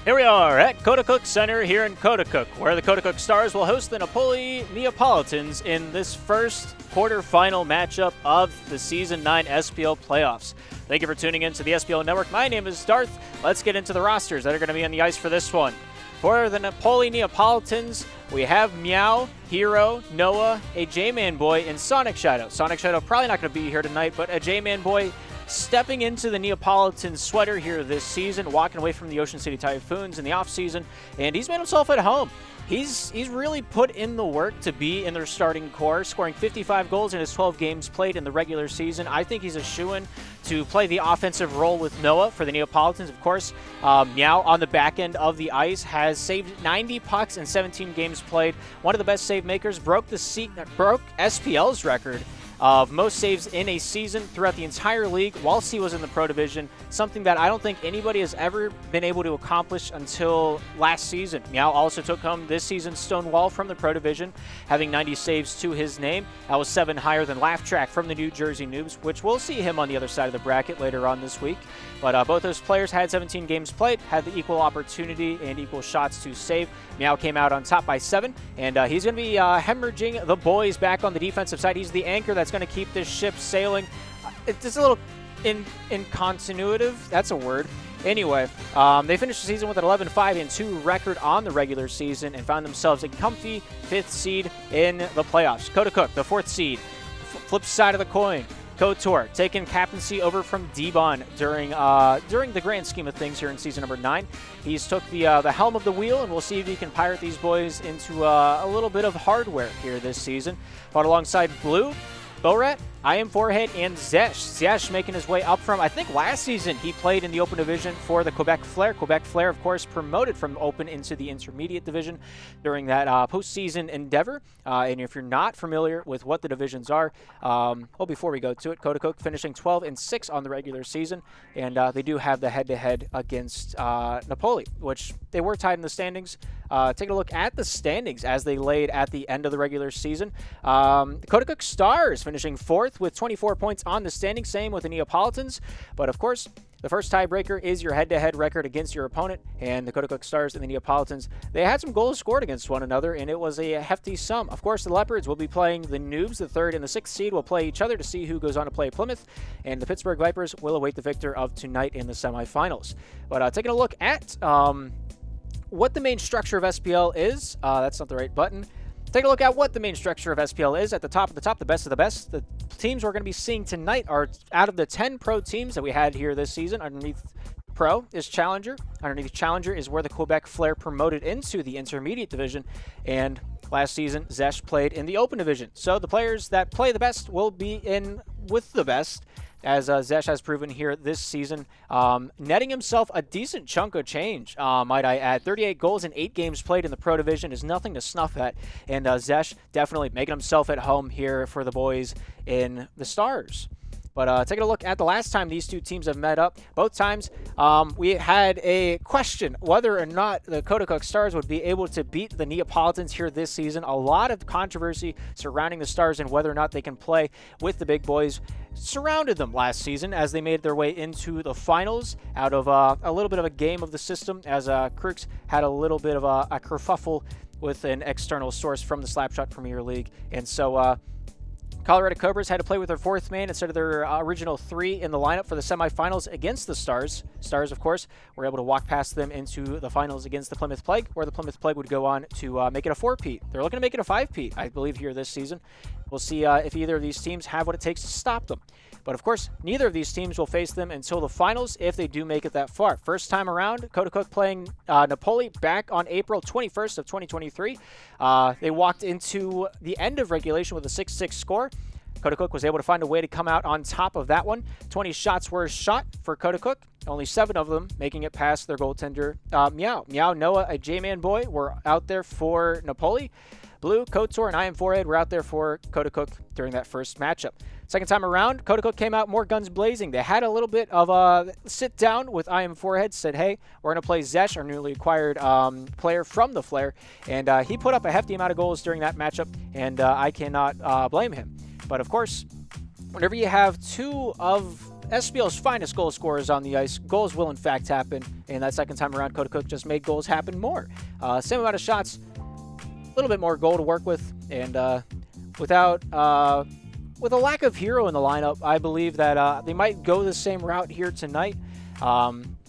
Here we are at Coaticook Center here in Coaticook, where the Coaticook Stars will host the Napoli Neapolitans in this first quarterfinal matchup of the Season 9 SPL playoffs. Thank you for tuning in to the SPL Network. My name is Darth. Let's get into the rosters that are going to be on the ice for this one. For the Napoli Neapolitans, we have Meow, Hero, Noah, a J-Man Boy, and Sonic Shadow. Sonic Shadow probably not going to be here tonight, but a J-Man Boy stepping into the Neapolitan sweater here this season, walking away from the Ocean City Typhoons in the offseason, and he's made himself at home. He's really put in the work to be in their starting core, scoring 55 goals in his 12 games played in the regular season. I think he's a shoo-in to play the offensive role with Noah for the Neapolitans. Of course, Meow on the back end of the ice has saved 90 pucks in 17 games played. One of the best save makers, broke SPL's record of most saves in a season throughout the entire league whilst he was in the Pro Division, something that I don't think anybody has ever been able to accomplish until last season. Meow also took home this season's Stonewall from the Pro Division, having 90 saves to his name. That was 7 higher than Laugh Track from the New Jersey Noobs, which we'll see him on the other side of the bracket later on this week. But both those players had 17 games played, had the equal opportunity and equal shots to save. Meow came out on top by 7, and he's going to be hemorrhaging the boys back on the defensive side. He's the anchor that's going to keep this ship sailing. It's a little incontinuitive. That's a word. Anyway, they finished the season with an 11-5-2 record on the regular season and found themselves a comfy 5th seed in the playoffs. Coaticook, the 4th seed, flip side of the coin. KOTOR taking captaincy over from D-Bon during the grand scheme of things here in season number 9. He's took the helm of the wheel, and we'll see if he can pirate these boys into a little bit of hardware here this season. Fought alongside Blue, Borat, I Am Forehead, and Zesh. Zesh making his way up from, I think last season he played in the Open Division for the Quebec Flair. Quebec Flair, of course, promoted from Open into the Intermediate Division during that postseason endeavor. And if you're not familiar with what the divisions are, before we go to it, Coaticook finishing 12-6 on the regular season, and they do have the head-to-head against Napoli, which they were tied in the standings. Taking a look at the standings as they laid at the end of the regular season. The Coaticook Stars finishing 4th with 24 points on the standing, same with the Neapolitans. But of course, the first tiebreaker is your head-to-head record against your opponent, and the Coaticook Stars and the Neapolitans, they had some goals scored against one another, and it was a hefty sum. Of course, the Leopards will be playing the Noobs. The 3rd and the 6th seed will play each other to see who goes on to play Plymouth, and the Pittsburgh Vipers will await the victor of tonight in the semifinals. But taking a look at what the main structure of SPL is, that's not the right button. Take a look at what the main structure of SPL is. At the top of the top, the best of the best. The teams we're going to be seeing tonight are out of the 10 pro teams that we had here this season. Underneath Pro is Challenger. Underneath Challenger is where the Quebec Flair promoted into the Intermediate Division. And last season, Zesh played in the Open Division. So the players that play the best will be in with the best, as Zesh has proven here this season, netting himself a decent chunk of change, might I add. 38 goals in 8 games played in the Pro Division is nothing to snuff at, and Zesh definitely making himself at home here for the boys in the Stars. But taking a look at the last time these two teams have met up, both times we had a question whether or not the Coaticook Stars would be able to beat the Neapolitans here this season. A lot of controversy surrounding the Stars and whether or not they can play with the big boys surrounded them last season as they made their way into the finals out of a little bit of a game of the system, as Crooks had a little bit of a kerfuffle with an external source from the Slapshot Premier League. And so Colorado Cobras had to play with their 4th man instead of their original 3 in the lineup for the semifinals against the Stars. Stars, of course, were able to walk past them into the finals against the Plymouth Plague, where the Plymouth Plague would go on to make it a 4-peat. They're looking to make it a 5-peat, I believe, here this season. We'll see if either of these teams have what it takes to stop them. But of course, neither of these teams will face them until the finals if they do make it that far. First time around, Coaticook playing Napoli back on April 21st of 2023. They walked into the end of regulation with a 6-6 score. Coaticook was able to find a way to come out on top of that one. 20 shots were shot for Coaticook, only 7 of them making it past their goaltender, Meow. Meow, Noah, a J-Man Boy were out there for Napoli. Blue, KOTOR, and I Am Forehead were out there for Coaticook during that first matchup. Second time around, Coaticook came out more guns blazing. They had a little bit of a sit down with I Am Forehead, said, hey, we're going to play Zesh, our newly acquired player from the Flair. And he put up a hefty amount of goals during that matchup, and I cannot blame him. But of course, whenever you have 2 of SPL's finest goal scorers on the ice. Goals will, in fact, happen. And that second time around, Coaticook just made goals happen more. Same amount of shots, a little bit more goal to work with. And with a lack of hero in the lineup, I believe that they might go the same route here tonight.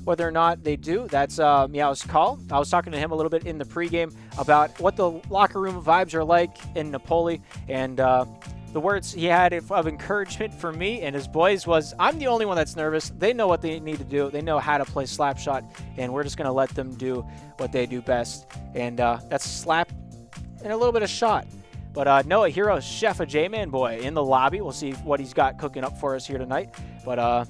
Whether or not they do, that's Meow's call. I was talking to him a little bit in the pregame about what the locker room vibes are like in Napoli, and the words he had of encouragement for me and his boys was, I'm the only one that's nervous. They know what they need to do. They know how to play slap shot, and we're just going to let them do what they do best, and that's slap and a little bit of shot. But Noah Hero, Chef, a J-Man boy in the lobby. We'll see what he's got cooking up for us here tonight. But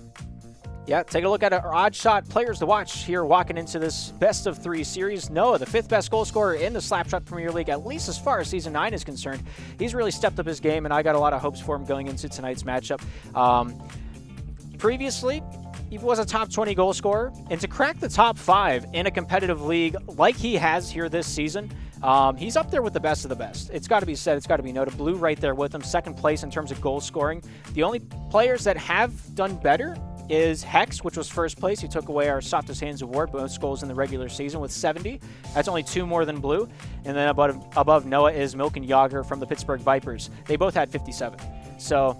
yeah, take a look at our odd shot players to watch here walking into this best of 3 series. Noah, the 5th best goal scorer in the Slapshot Premier League, at least as far as Season 9 is concerned. He's really stepped up his game, and I got a lot of hopes for him going into tonight's matchup. Previously, he was a top 20 goal scorer, and to crack the top 5 in a competitive league like he has here this season, he's up there with the best of the best. It's got to be said. It's got to be noted. Blue right there with him, 2nd place in terms of goal scoring. The only players that have done better is Hex, which was 1st place. He took away our Softest Hands award, most goals in the regular season with 70. That's only 2 more than Blue. And then above Noah is Milk and Yager from the Pittsburgh Vipers. They both had 57. So,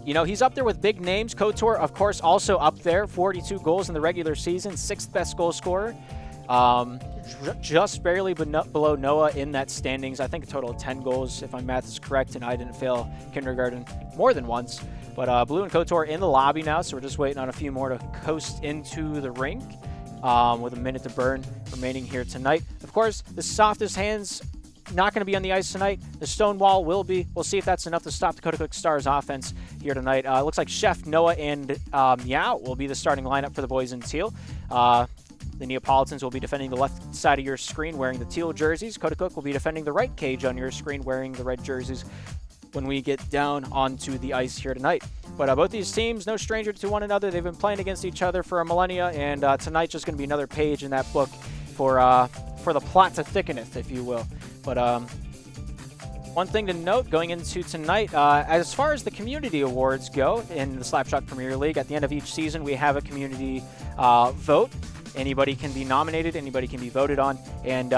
you know, he's up there with big names. Kotor, of course, also up there. 42 goals in the regular season, 6th best goal scorer. Just barely below Noah in that standings. I think a total of 10 goals, if my math is correct, and I didn't fail kindergarten more than once. But Blue and Kotor in the lobby now, so we're just waiting on a few more to coast into the rink with a minute to burn remaining here tonight. Of course, the Softest Hands not going to be on the ice tonight. The stone wall will be. We'll see if that's enough to stop the Coaticook Stars offense here tonight. Looks like Chef, Noah, and Meow will be the starting lineup for the boys in teal. The Neapolitans will be defending the left side of your screen wearing the teal jerseys. Coaticook will be defending the right cage on your screen wearing the red jerseys when we get down onto the ice here tonight. But both these teams, no stranger to one another. They've been playing against each other for a millennia, and tonight's just going to be another page in that book for the plot to thickeneth, if you will. But one thing to note going into tonight, as far as the community awards go in the Slapshot Premier League, at the end of each season we have a community vote. Anybody can be nominated, anybody can be voted on, and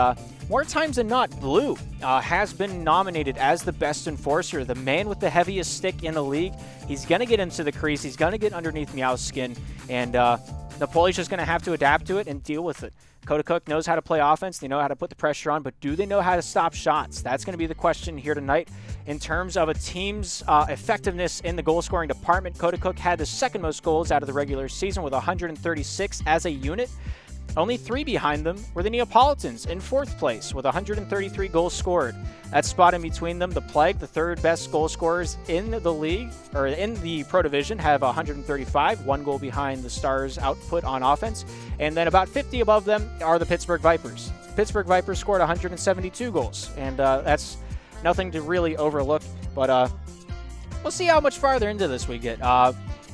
more times than not, Blue has been nominated as the best enforcer, the man with the heaviest stick in the league. He's going to get into the crease, he's going to get underneath Meow's skin, and Napoli's just going to have to adapt to it and deal with it. Coaticook knows how to play offense, they know how to put the pressure on, but do they know how to stop shots? That's going to be the question here tonight. In terms of a team's effectiveness in the goal-scoring department, Coaticook had the 2nd most goals out of the regular season with 136 as a unit. Only 3 behind them were the Neapolitans in 4th place with 133 goals scored. That spot in between them, the Plague, the 3rd best goal scorers in the league, or in the Pro Division, have 135, 1 goal behind the Stars' output on offense. And then about 50 above them are the Pittsburgh Vipers. Pittsburgh Vipers scored 172 goals, and that's nothing to really overlook. But we'll see how much farther into this we get.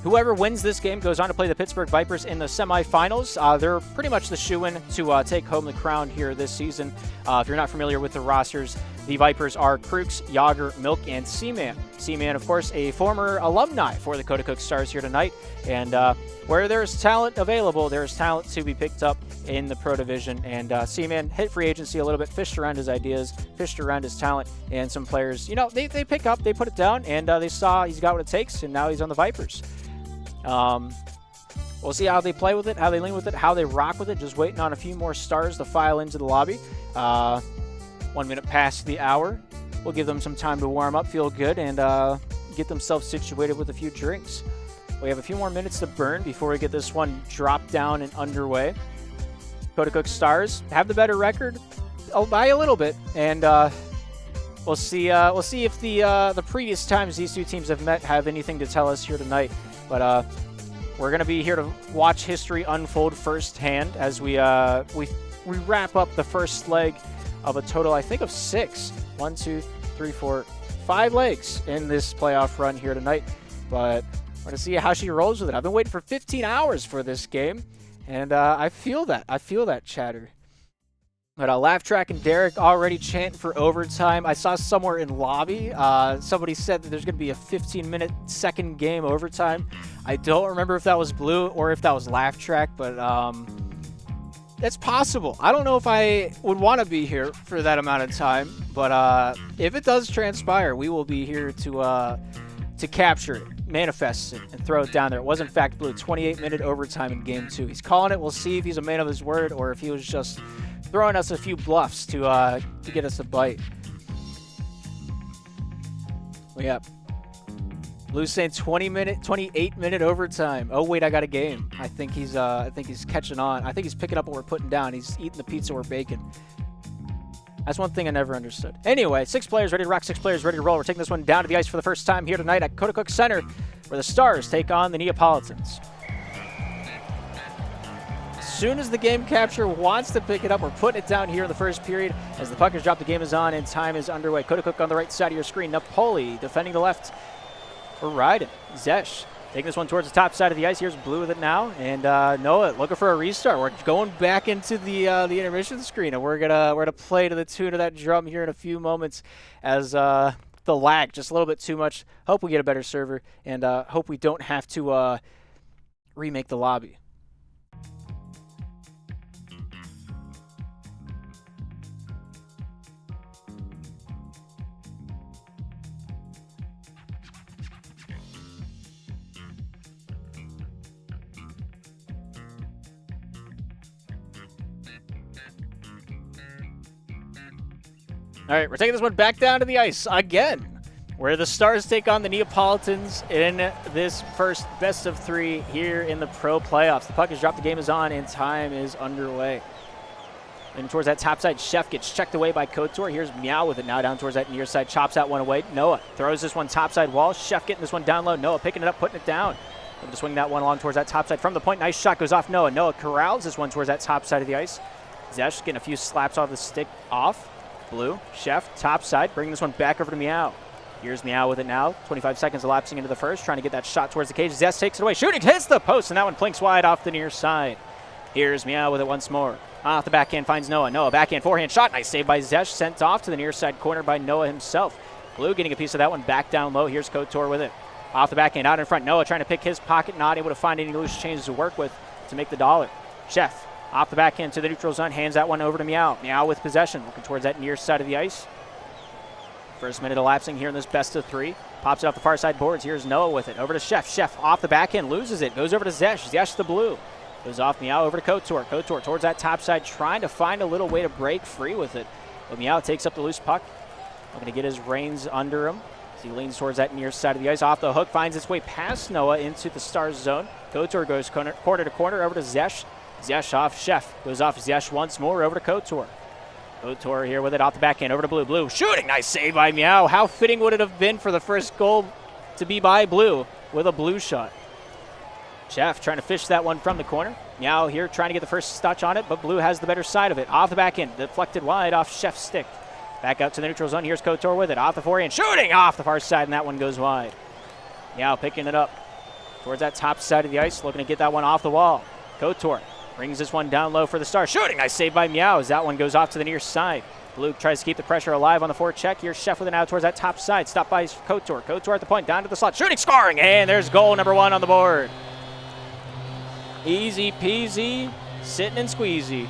Whoever wins this game goes on to play the Pittsburgh Vipers in the semifinals. They're pretty much the shoo-in to take home the crown here this season. If you're not familiar with the rosters, the Vipers are Crooks, Yager, Milk, and Seaman. Seaman, of course, a former alumni for the Coaticook Stars here tonight. And where there's talent available, there's talent to be picked up in the Pro Division. And Seaman hit free agency a little bit, fished around his ideas, fished around his talent, and some players, you know, they pick up, they put it down, and they saw he's got what it takes, and now he's on the Vipers. We'll see how they play with it, how they lean with it, how they rock with it. Just waiting on a few more stars to file into the lobby. 1 minute past the hour. We'll give them some time to warm up, feel good, and get themselves situated with a few drinks. We have a few more minutes to burn before we get this one dropped down and underway. Coaticook Stars have the better record by a little bit, and we'll see if the previous times these two teams have met have anything to tell us here tonight. But we're going to be here to watch history unfold firsthand as we wrap up the first leg of a total, I think, of 6. 1, 2, 3, 4, 5 legs in this playoff run here tonight. But we're going to see how she rolls with it. I've been waiting for 15 hours for this game, and I feel that. I feel that chatter. But Laugh Track and Derek already chanting for overtime. I saw somewhere in lobby, somebody said that there's going to be a 15-minute second game overtime. I don't remember if that was Blue or if that was Laugh Track, but it's possible. I don't know if I would want to be here for that amount of time, but if it does transpire, we will be here to capture it, manifest it, and throw it down there. It was, in fact, Blue. 28-minute overtime in Game 2. He's calling it. We'll see if he's a man of his word or if he was just throwing us a few bluffs to get us a bite. Well, yeah. Blue's saying 28-minute overtime. Oh wait, I got a game. I think he's catching on. I think he's picking up what we're putting down. He's eating the pizza we're baking. That's one thing I never understood. Anyway, 6 players ready to rock, 6 players ready to roll. We're taking this one down to the ice for the first time here tonight at Coaticook Center, where the Stars take on the Neapolitans. As soon as the game capture wants to pick it up, we're putting it down here in the first period. As the puck is dropped, the game is on and time is underway. Coaticook on the right side of your screen. Napoli defending the left. We're riding. Zesh taking this one towards the top side of the ice. Here's Blue with it now. And Noah looking for a restart. We're going back into the intermission screen, and we're gonna play to the tune of that drum here in a few moments as the lag just a little bit too much. Hope we get a better server, and hope we don't have to remake the lobby. All right, we're taking this one back down to the ice again, where the Stars take on the Neapolitans in this first best of 3 here in the Pro Playoffs. The puck is dropped, the game is on, and time is underway. And towards that top side, Chef gets checked away by Kotor. Here's Meow with it now down towards that near side, chops that one away. Noah throws this one top side wall. Chef getting this one down low. Noah picking it up, putting it down. Looking to swing that one along towards that top side from the point. Nice shot goes off Noah. Noah corrals this one towards that top side of the ice. Zesh getting a few slaps off the stick off. Blue, Chef, top side, bringing this one back over to Meow. Here's Meow with it now. 25 seconds elapsing into the first, trying to get that shot towards the cage. Zest takes it away, shooting, hits the post, and that one plinks wide off the near side. Here's Meow with it once more. Off the backhand finds Noah. Noah backhand, forehand shot. Nice save by Zesh, sent off to the near side corner by Noah himself. Blue getting a piece of that one back down low. Here's Kotor with it. Off the backhand, out in front. Noah trying to pick his pocket, not able to find any loose changes to work with to make the dollar. Chef off the backhand to the neutral zone, hands that one over to Meow. Meow with possession, looking towards that near side of the ice. First minute elapsing here in this best of 3. Pops it off the far side boards. Here's Noah with it. Over to Chef. Chef off the backhand, loses it. Goes over to Zesh. Zesh the Blue. Goes off Meow over to Kotor. Kotor towards that top side, trying to find a little way to break free with it. But Meow takes up the loose puck. Looking to get his reins under him as he leans towards that near side of the ice. Off the hook, finds its way past Noah into the Stars zone. Kotor goes corner to corner over to Zesh. Zesh off Chef. Goes off Zesh once more over to Kotor. Kotor here with it off the backhand over to Blue. Blue shooting. Nice save by Meow. How fitting would it have been for the first goal to be by Blue with a Blue shot. Chef trying to fish that one from the corner. Meow here trying to get the first touch on it, but Blue has the better side of it. Off the backhand, deflected wide off Chef's stick. Back out to the neutral zone. Here's Kotor with it. Off the forehand, shooting off the far side, and that one goes wide. Meow picking it up towards that top side of the ice, looking to get that one off the wall. Kotor brings this one down low for the Stars. Shooting, nice save by Meow as that one goes off to the near side. Blue tries to keep the pressure alive on the forecheck. Here's Chef with it now towards that top side. Stopped by Kotor. Kotor at the point, down to the slot. Shooting, scoring, and there's goal number 1 on the board. Easy peasy, sitting and squeezy.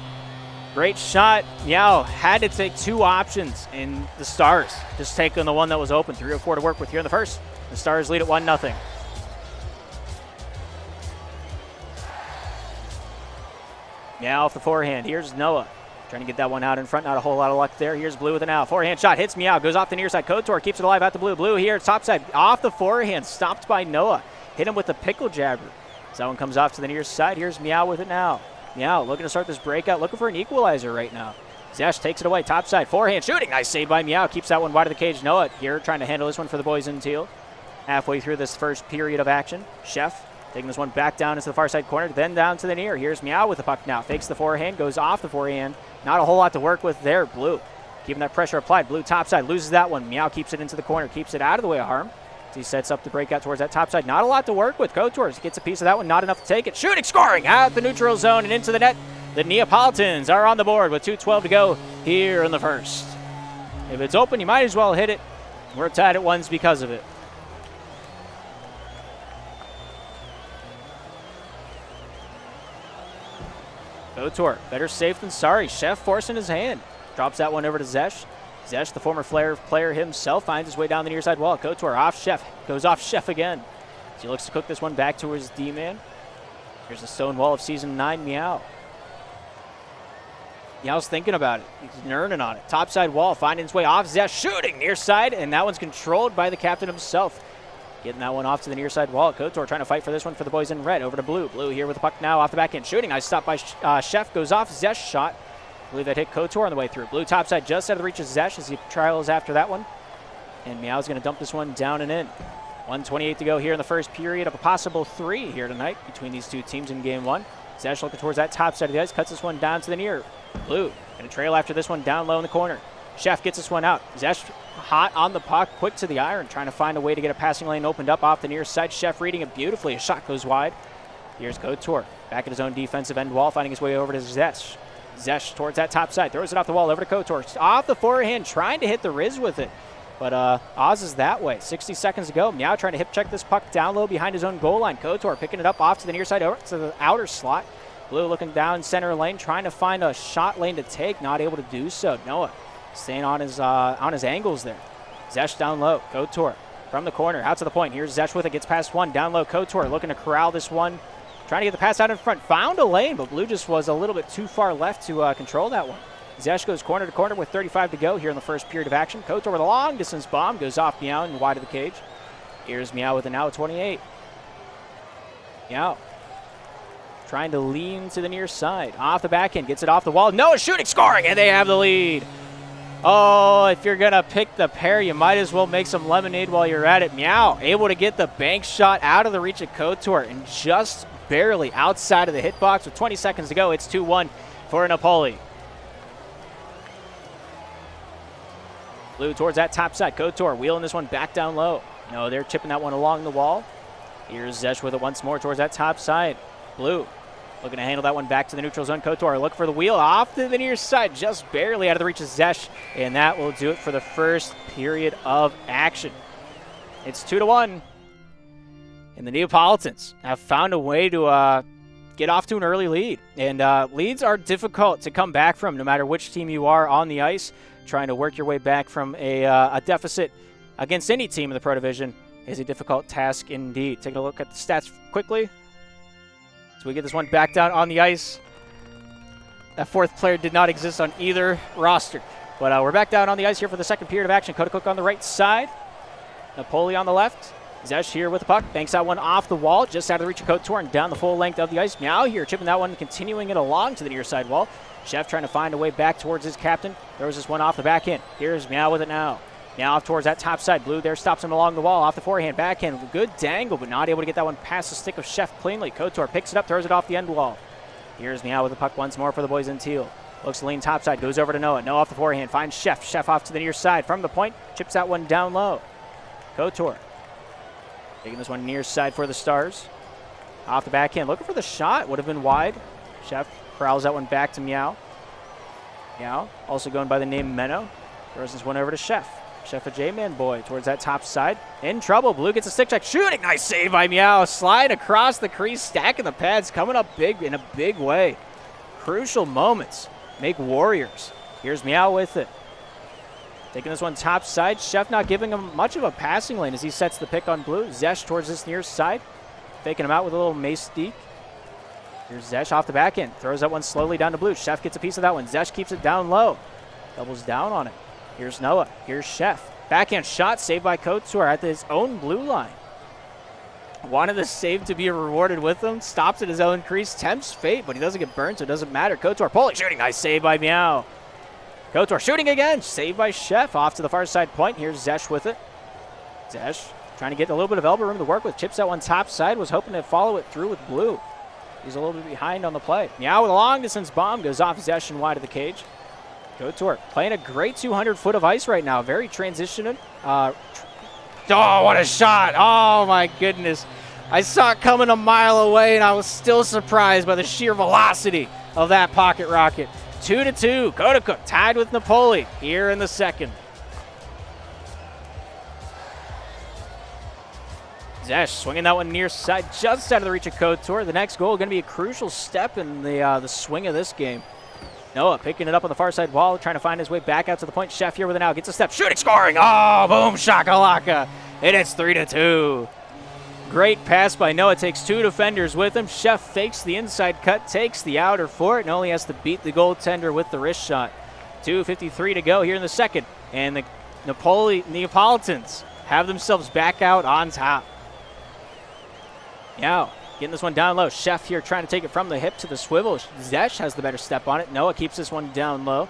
Great shot. Meow had to take 2 options in the Stars. Just taking the one that was open. 3:04 to work with here in the first. The Stars lead at 1-0. Meow off the forehand. Here's Noah. Trying to get that one out in front. Not a whole lot of luck there. Here's Blue with it now. Forehand shot hits Meow. Goes off the near side. Kotor keeps it alive out to Blue. Blue here. Top side. Off the forehand. Stopped by Noah. Hit him with the pickle jabber. So that one comes off to the near side. Here's Meow with it now. Meow looking to start this breakout. Looking for an equalizer right now. Zesh takes it away. Top side. Forehand shooting. Nice save by Meow. Keeps that one wide of the cage. Noah here trying to handle this one for the boys in teal. Halfway through this first period of action. Chef taking this one back down into the far side corner, then down to the near. Here's Meow with the puck now. Fakes the forehand, goes off the forehand. Not a whole lot to work with there. Blue keeping that pressure applied. Blue top side, loses that one. Meow keeps it into the corner, keeps it out of the way of harm. As he sets up the breakout towards that top side. Not a lot to work with. Kotor gets a piece of that one, not enough to take it. Shooting, scoring at the neutral zone and into the net. The Neapolitans are on the board with 2:12 to go here in the first. If it's open, you might as well hit it. We're tied at ones because of it. Kotor, better safe than sorry. Chef forcing his hand. Drops that one over to Zesh. Zesh, the former Flare player himself, finds his way down the near side wall. Kotor off Chef. Goes off Chef again. So he looks to cook this one back to his D-man. Here's the stone wall of Season 9, Meow. Meow's thinking about it. He's nerding on it. Topside wall, finding his way off. Zesh shooting near side, and that one's controlled by the captain himself. Getting that one off to the near side wall. Kotor trying to fight for this one for the boys in red. Over to Blue. Blue here with the puck now off the back end. Shooting. Nice stop by Chef. Goes off. Zesh shot. I believe that hit Kotor on the way through. Blue topside just out of the reach of Zesh as he trials after that one. And Meow's going to dump this one down and in. 1:28 to go here in the first period of a possible 3 here tonight between these two teams in game 1. Zesh looking towards that top side of the ice. Cuts this one down to the near. Blue going to trail after this one down low in the corner. Chef gets this one out. Zesh hot on the puck, quick to the iron, trying to find a way to get a passing lane opened up off the near side. Chef reading it beautifully. A shot goes wide. Here's Kotor, back at his own defensive end wall, finding his way over to Zesh. Zesh towards that top side, throws it off the wall over to Kotor. Off the forehand, trying to hit the Riz with it. But Oz is that way. 60 seconds to go. Meow trying to hip check this puck down low behind his own goal line. Kotor picking it up off to the near side, over to the outer slot. Blue looking down center lane, trying to find a shot lane to take, not able to do so. Noah staying on his angles there. Zesh down low. Kotor from the corner, out to the point. Here's Zesh with it, gets past one. Down low, Kotor looking to corral this one. Trying to get the pass out in front. Found a lane, but Blue just was a little bit too far left to control that one. Zesh goes corner to corner with 35 to go here in the first period of action. Kotor with a long distance bomb. Goes off Meow and wide of the cage. Here's Meow with a now 28. Meow trying to lean to the near side. Off the back end, gets it off the wall. Noah shooting, scoring, and they have the lead. Oh, if you're going to pick the pair, you might as well make some lemonade while you're at it. Meow able to get the bank shot out of the reach of Kotor and just barely outside of the hitbox with 20 seconds to go. It's 2-1 for Napoli. Blue towards that top side. Kotor wheeling this one back down low. No, they're chipping that one along the wall. Here's Zesh with it once more towards that top side. Blue looking to handle that one back to the neutral zone. Kotor look for the wheel off to the near side, just barely out of the reach of Zesh, and that will do it for the first period of action. It's 2-1, and the Neapolitans have found a way to get off to an early lead, and leads are difficult to come back from no matter which team you are on the ice. Trying to work your way back from a deficit against any team in the Pro Division is a difficult task indeed. Taking a look at the stats quickly. So we get this one back down on the ice. That fourth player did not exist on either roster. But we're back down on the ice here for the second period of action. Coaticook on the right side. Napoli on the left. Zesh here with the puck. Banks that one off the wall, just out of the reach of Kotor and down the full length of the ice. Meow here, chipping that one, continuing it along to the near side wall. Chef trying to find a way back towards his captain. Throws this one off the back end. Here's Meow with it now. Meow off towards that top side. Blue there stops him along the wall. Off the forehand, backhand. Good dangle, but not able to get that one past the stick of Chef cleanly. Kotor picks it up, throws it off the end wall. Here's Meow with the puck once more for the boys in teal. Looks to lean top side, goes over to Noah. Noah off the forehand, finds Chef. Chef off to the near side. From the point, chips that one down low. Kotor taking this one near side for the Stars. Off the backhand, looking for the shot. Would have been wide. Chef corrals that one back to Meow. Meow, also going by the name Menno. Throws this one over to Chef. Chef a J-Man boy towards that top side. In trouble. Blue gets a stick check. Shooting. Nice save by Meow. Slide across the crease. Stacking the pads. Coming up big in a big way. Crucial moments make warriors. Here's Meow with it. Taking this one top side. Chef not giving him much of a passing lane as he sets the pick on Blue. Zesh towards this near side. Faking him out with a little mace deke. Here's Zesh off the back end. Throws that one slowly down to Blue. Chef gets a piece of that one. Zesh keeps it down low. Doubles down on it. Here's Noah. Here's Chef. Backhand shot saved by Kotor at his own blue line. Wanted the save to be rewarded with him. Stops at his own crease. Tempts fate, but he doesn't get burned, so it doesn't matter. Kotor pulling, shooting. Nice save by Meow. Kotor shooting again. Saved by Chef. Off to the far side point. Here's Zesh with it. Zesh trying to get a little bit of elbow room to work with. Chips that one top side. Was hoping to follow it through with Blue. He's a little bit behind on the play. Meow with a long distance bomb. Goes off Zesh and wide of the cage. Kotor playing a great 200 foot of ice right now. Very transitioning. Oh, what a shot. Oh, my goodness. I saw it coming a mile away, and I was still surprised by the sheer velocity of that pocket rocket. 2-2. Coaticook tied with Napoli here in the second. Zesh swinging that one near side, just out of the reach of Couture. The next goal going to be a crucial step in the swing of this game. Noah picking it up on the far side wall, trying to find his way back out to the point. Chef here with it now, gets a step, shooting, scoring. Oh, boom, shakalaka. And it's 3-2. Great pass by Noah, takes two defenders with him. Chef fakes the inside cut, takes the outer for it, and only has to beat the goaltender with the wrist shot. 2:53 to go here in the second, and the Neapolitans have themselves back out on top. Now, getting this one down low. Chef here trying to take it from the hip to the swivel. Zesh has the better step on it. Noah keeps this one down low.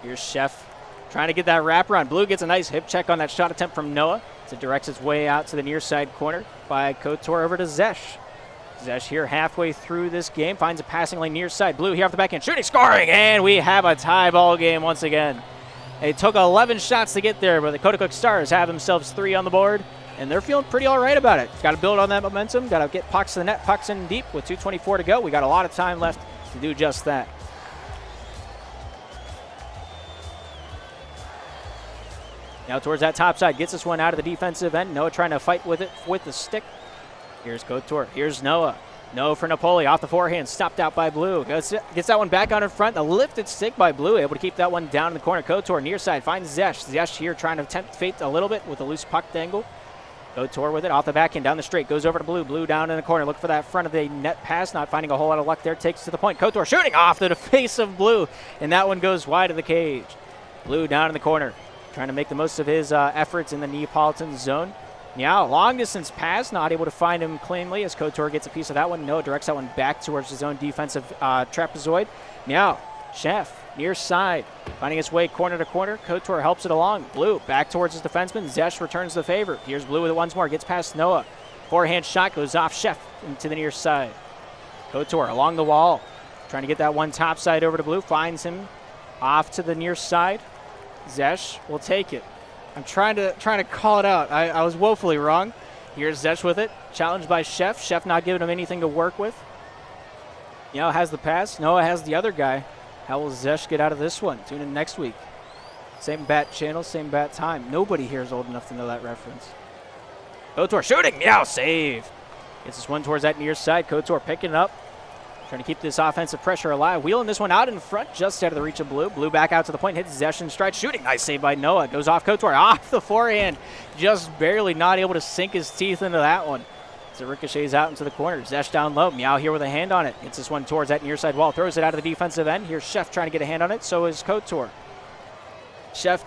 Here's Chef trying to get that wraparound. Blue gets a nice hip check on that shot attempt from Noah. So it directs its way out to the near side corner by Couture over to Zesh. Zesh here halfway through this game finds a passing lane near side. Blue here off the back end, shooting, scoring, and we have a tie ball game once again. It took 11 shots to get there, but the Coaticook Stars have themselves 3 on the board, and they're feeling pretty all right about it. Got to build on that momentum, got to get pucks to the net, pucks in deep with 2:24 to go. We got a lot of time left to do just that. Now towards that top side, gets this one out of the defensive end. Noah trying to fight with it with the stick. Here's Couture. Here's Noah. Noah for Napoli off the forehand, stopped out by Blue. Gets that one back on in front. A lifted stick by Blue, able to keep that one down in the corner. Couture near side finds Zesh. Zesh here trying to tempt fate a little bit with a loose puck dangle. Couture with it off the back end, down the straight, goes over to Blue. Blue down in the corner, look for that front of the net pass, not finding a whole lot of luck there. Takes to the point. Couture shooting off the face of Blue, and that one goes wide of the cage. Blue down in the corner, trying to make the most of his efforts in the Neapolitan zone. Now, long distance pass, not able to find him cleanly as Couture gets a piece of that one. Noah directs that one back towards his own defensive trapezoid. Now, Chef near side, finding his way corner to corner. Couture helps it along. Blue back towards his defenseman. Zesh returns the favor. Here's Blue with it once more, gets past Noah. Forehand shot goes off Chef into the near side. Couture along the wall, trying to get that one top side over to Blue. Finds him off to the near side. Zesh will take it. I'm trying to call it out. I was woefully wrong. Here's Zesh with it. Challenged by Chef. Chef not giving him anything to work with. Noah has the pass. Noah has the other guy. How will Zesh get out of this one? Tune in next week. Same bat channel, same bat time. Nobody here is old enough to know that reference. Couture shooting. Meow, save. Gets this one towards that near side. Couture picking it up. Trying to keep this offensive pressure alive. Wheeling this one out in front, just out of the reach of Blue. Blue back out to the point, hits Zesh in stride, shooting. Nice save by Noah. Goes off Couture, off the forehand. Just barely not able to sink his teeth into that one. As it ricochets out into the corner. Zesh down low. Meow here with a hand on it. Gets this one towards that near side wall. Throws it out of the defensive end. Here's Chef trying to get a hand on it. So is Couture. Chef,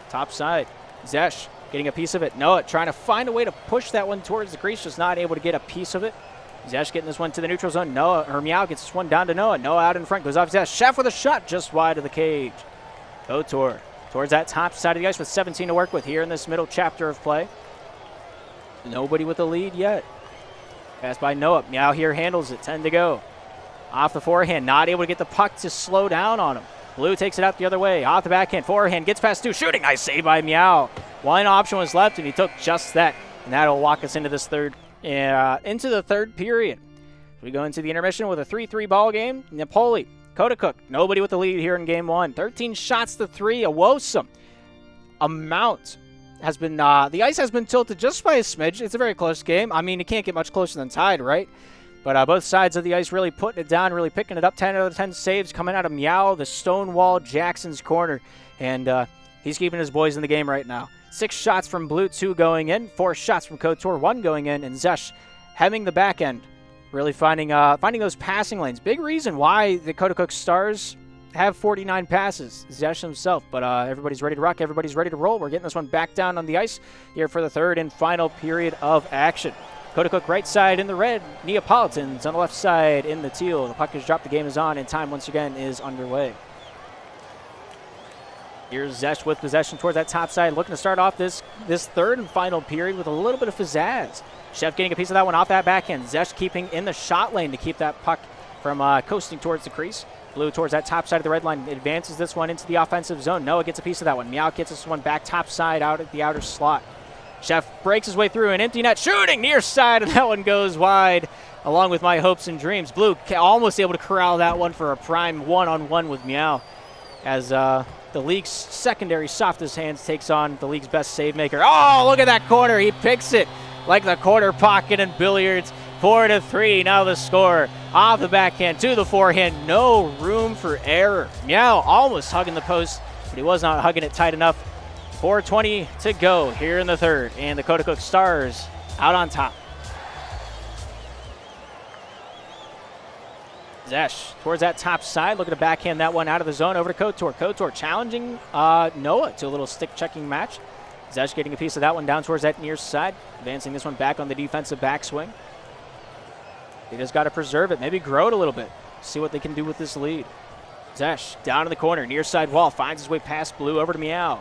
top side. Zesh getting a piece of it. Noah trying to find a way to push that one towards the crease. Just not able to get a piece of it. Zesh getting this one to the neutral zone. Meow gets this one down to Noah. Noah out in front, goes off Zesh. Chef with a shot just wide of the cage. Couture towards that top side of the ice with 17 to work with here in this middle chapter of play. Nobody with a lead yet. Pass by Noah. Meow here handles it. 10 to go. Off the forehand, not able to get the puck to slow down on him. Blue takes it out the other way. Off the backhand, forehand, gets past two. Shooting, nice save by Meow. One option was left, and he took just that. And that'll walk us into this third period. We go into the intermission with a 3-3 ball game. Napoli, Coaticook, nobody with the lead here in game one. 13 shots to 3, a woesome amount has been, the ice has been tilted just by a smidge. It's a very close game. I mean, it can't get much closer than tied, right? But both sides of the ice really putting it down, really picking it up. 10 out of 10 saves coming out of Meow, the Stonewall Jackson's corner. And he's keeping his boys in the game right now. 6 shots from Blue, 2 going in. 4 shots from Couture, 1 going in. And Zesh hemming the back end, really finding those passing lanes. Big reason why the Coaticook Stars have 49 passes. Zesh himself. But everybody's ready to rock. Everybody's ready to roll. We're getting this one back down on the ice here for the third and final period of action. Coaticook right side in the red. Neapolitans on the left side in the teal. The puck is dropped. The game is on, and time once again is underway. Here's Zesh with possession towards that top side, looking to start off this third and final period with a little bit of pizzazz. Chef getting a piece of that one off that backhand. Zesh keeping in the shot lane to keep that puck from coasting towards the crease. Blue towards that top side of the red line, advances this one into the offensive zone. Noah gets a piece of that one. Meow gets this one back top side out at the outer slot. Chef breaks his way through an empty net, shooting near side, and that one goes wide. along with my hopes and dreams. Blue almost able to corral that one for a prime one-on-one with Meow, as the league's secondary softest hands takes on the league's best save maker. Oh, look at that corner. He picks it like the corner pocket in billiards. 4-3, now the score. Off the backhand to the forehand. No room for error. Meow almost hugging the post, but he was not hugging it tight enough. 4:20 to go here in the third, and the Coaticook Stars out on top. Zesh towards that top side, looking to backhand that one out of the zone over to Kotor. Kotor challenging Noah to a little stick-checking match. Zesh getting a piece of that one down towards that near side, advancing this one back on the defensive backswing. They just got to preserve it, maybe grow it a little bit, see what they can do with this lead. Zesh down in the corner, near side wall, finds his way past Blue over to Meow.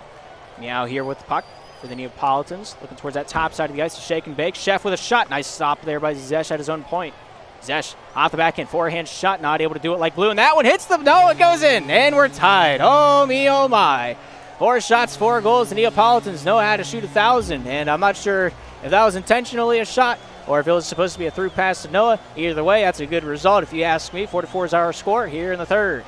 Meow here with the puck for the Neapolitans, looking towards that top side of the ice to shake and bake. Chef with a shot, nice stop there by Zesh at his own point. Zesh off the backhand, forehand shot, not able to do it like Blue, and that one hits them. No, it goes in, and we're tied. Oh me, oh my. 4 shots, 4 goals. The Neapolitans know how to shoot 1,000, and I'm not sure if that was intentionally a shot or if it was supposed to be a through pass to Noah. Either way, that's a good result if you ask me. 4-4 is our score here in the third.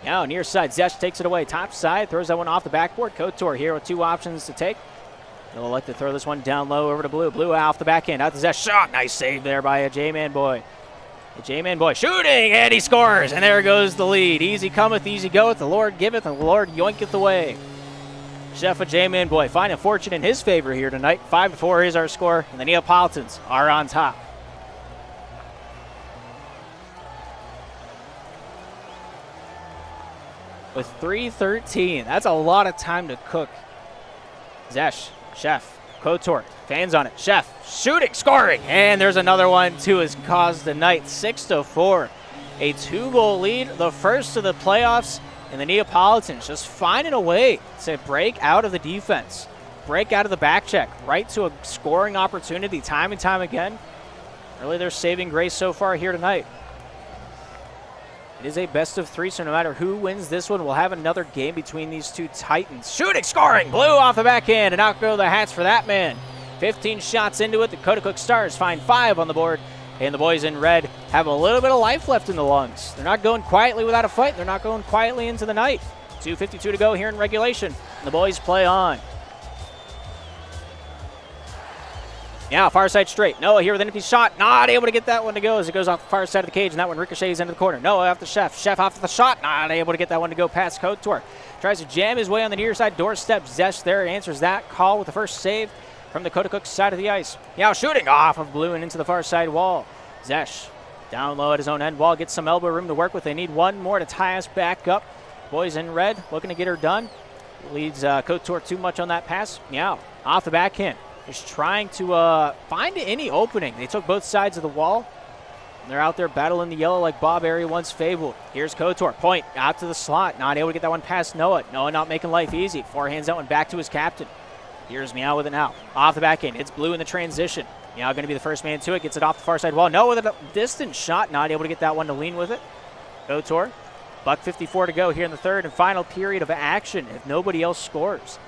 Now near side, Zesh takes it away. Top side, throws that one off the backboard. Kotor here with 2 options to take. He'll like to throw this one down low over to Blue. Blue off the backhand, out to Zesh. Shot, nice save there by a J-Man boy. The J-Man boy shooting, and he scores. And there goes the lead. Easy cometh, easy goeth. The Lord giveth, and the Lord yoinketh away. Chef a J-Man boy finding fortune in his favor here tonight. 5-4 is our score, and the Neapolitans are on top. With 3:13, that's a lot of time to cook. Zesh, Chef, Kotor, fans on it. Chef, shooting, scoring, and there's another one too has caused the night. 6-4, a 2-goal lead, the first of the playoffs, and the Neapolitans just finding a way to break out of the defense, break out of the back check, right to a scoring opportunity time and time again. Really their saving grace so far here tonight. It is a best of 3, so no matter who wins this one, we'll have another game between these two titans. Shooting, scoring, Blue off the backhand, and out go the hats for that man. 15 shots into it. The Coaticook Stars find 5 on the board, and the boys in red have a little bit of life left in the lungs. They're not going quietly without a fight. They're not going quietly into the night. 2:52 to go here in regulation, and the boys play on. Now, far side straight. Noah here with an empty shot. Not able to get that one to go as it goes off the far side of the cage, and that one ricochets into the corner. Noah off the Chef. Chef off the shot. Not able to get that one to go past Kotor. Tries to jam his way on the near side doorstep. Zesh there answers that call with the first save from the Coaticook side of the ice. Now shooting off of Blue and into the far side wall. Zesh down low at his own end wall. Gets some elbow room to work with. They need one more to tie us back up. Boys in red looking to get her done. Leads Kotor too much on that pass. Meow off the backhand. Just trying to find any opening. They took both sides of the wall. And they're out there battling the yellow like Bob Airy once fabled. Here's Kotor. Point out to the slot. Not able to get that one past Noah. Noah not making life easy. Forehands that one back to his captain. Here's Meow with it now. Off the back end. It's Blue in the transition. Meow going to be the first man to it. Gets it off the far side wall. Noah with a distant shot. Not able to get that one to lean with it. Kotor. $1:54 to go here in the third and final period of action if nobody else scores.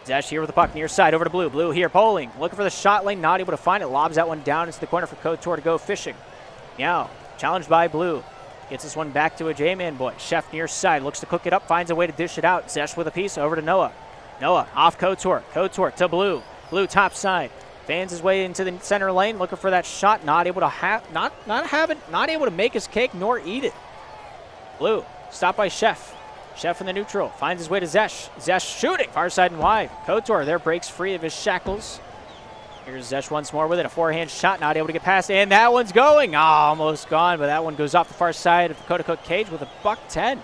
Zesh here with the puck near side over to Blue. Blue here polling, looking for the shot lane, not able to find it. Lobs that one down into the corner for Kotor to go fishing. Now, challenged by Blue. Gets this one back to a J-Man boy. Chef near side, looks to cook it up, finds a way to dish it out. Zesh with a piece over to Noah. Noah off Kotor. Kotor to Blue. Blue top side. Fans his way into the center lane, looking for that shot, not able to make his cake nor eat it. Blue, stopped by Chef. Chef in the neutral, finds his way to Zesh. Zesh shooting, far side and wide. Kotor there breaks free of his shackles. Here's Zesh once more with it, a forehand shot, not able to get past, and that one's going. Almost gone, but that one goes off the far side of the Coaticook cage with a $110.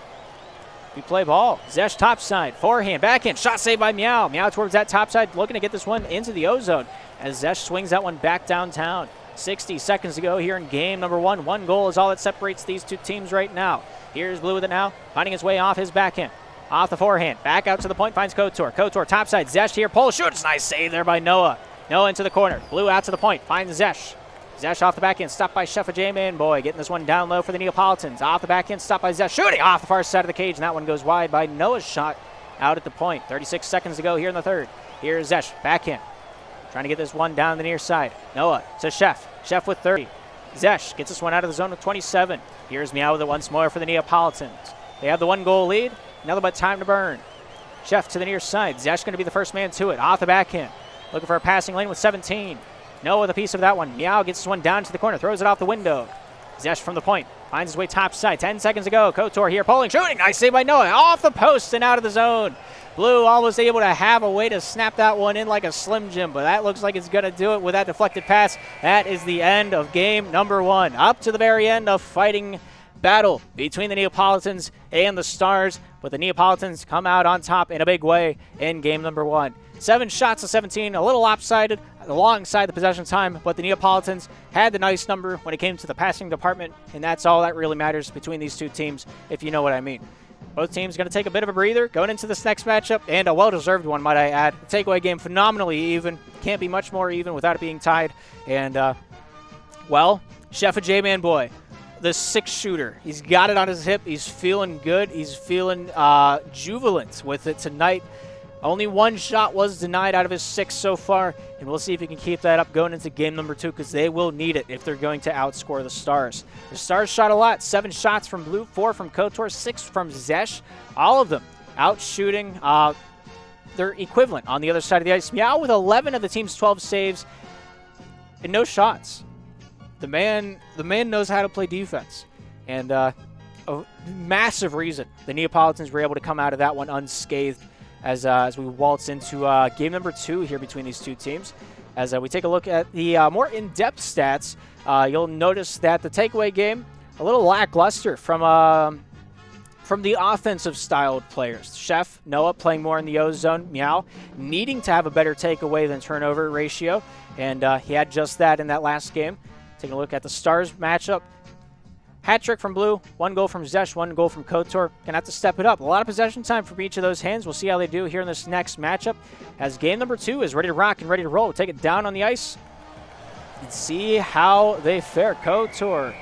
We play ball. Zesh top side, forehand, backhand, shot saved by Meow. Meow towards that top side, looking to get this one into the O-zone as Zesh swings that one back downtown. 60 seconds to go here in game number 1. 1 goal is all that separates these two teams right now. Here's Blue with it now, finding his way off his backhand. Off the forehand, back out to the point, finds Kotor. Kotor topside, Zesh here, pull, shoots, nice save there by Noah. Noah into the corner, Blue out to the point, finds Zesh. Zesh off the backhand, stopped by Chef, a J-Man boy, getting this one down low for the Neapolitans. Off the backhand, stopped by Zesh, shooting off the far side of the cage, and that one goes wide by Noah's shot out at the point. 36 seconds to go here in the third. Here's Zesh, backhand. trying to get this one down the near side. Noah to Chef. Chef with 30. Zesh gets this one out of the zone with 27. Here's Meow with it once more for the Neapolitans. They have the 1-goal lead. Nothing but time to burn. Chef to the near side. Zesh going to be the first man to it. Off the backhand. Looking for a passing lane with 17. Noah with a piece of that one. Meow gets this one down to the corner. Throws it off the window. Zesh from the point. Finds his way top side. 10 seconds to go. Kotor here pulling, shooting. Nice save by Noah. Off the post and out of the zone. Blue almost able to have a way to snap that one in like a Slim Jim, but that looks like it's going to do it with that deflected pass. That is the end of game number 1. Up to the very end of fighting battle between the Neapolitans and the Stars, but the Neapolitans come out on top in a big way in game number 1. 7 shots to 17, a little lopsided alongside the possession time, but the Neapolitans had the nice number when it came to the passing department, and that's all that really matters between these two teams, if you know what I mean. Both teams going to take a bit of a breather going into this next matchup, and a well-deserved one, might I add. The takeaway game phenomenally even. Can't be much more even without it being tied. And, well, Chef a J-Man boy, the 6-shooter. He's got it on his hip. He's feeling good. He's feeling jubilant with it tonight. Only 1 shot was denied out of his 6 so far, and we'll see if he can keep that up going into game number 2, because they will need it if they're going to outscore the Stars. The Stars shot a lot. 7 shots from Blue, 4 from Kotor, 6 from Zesh. All of them out shooting their equivalent on the other side of the ice. Meow with 11 of the team's 12 saves and no shots. The man knows how to play defense, and a massive reason the Neapolitans were able to come out of that one unscathed. As we waltz into game number 2 here between these two teams. As we take a look at the more in-depth stats, you'll notice that the takeaway game, a little lackluster from the offensive-styled players. Chef, Noah playing more in the O zone. Meow needing to have a better takeaway than turnover ratio, and he had just that in that last game. Taking a look at the Stars matchup. Hat trick from Blue, 1 goal from Zesh, 1 goal from Kotor. Gonna have to step it up. A lot of possession time from each of those hands. We'll see how they do here in this next matchup as game number 2 is ready to rock and ready to roll. We'll take it down on the ice and see how they fare. Kotor,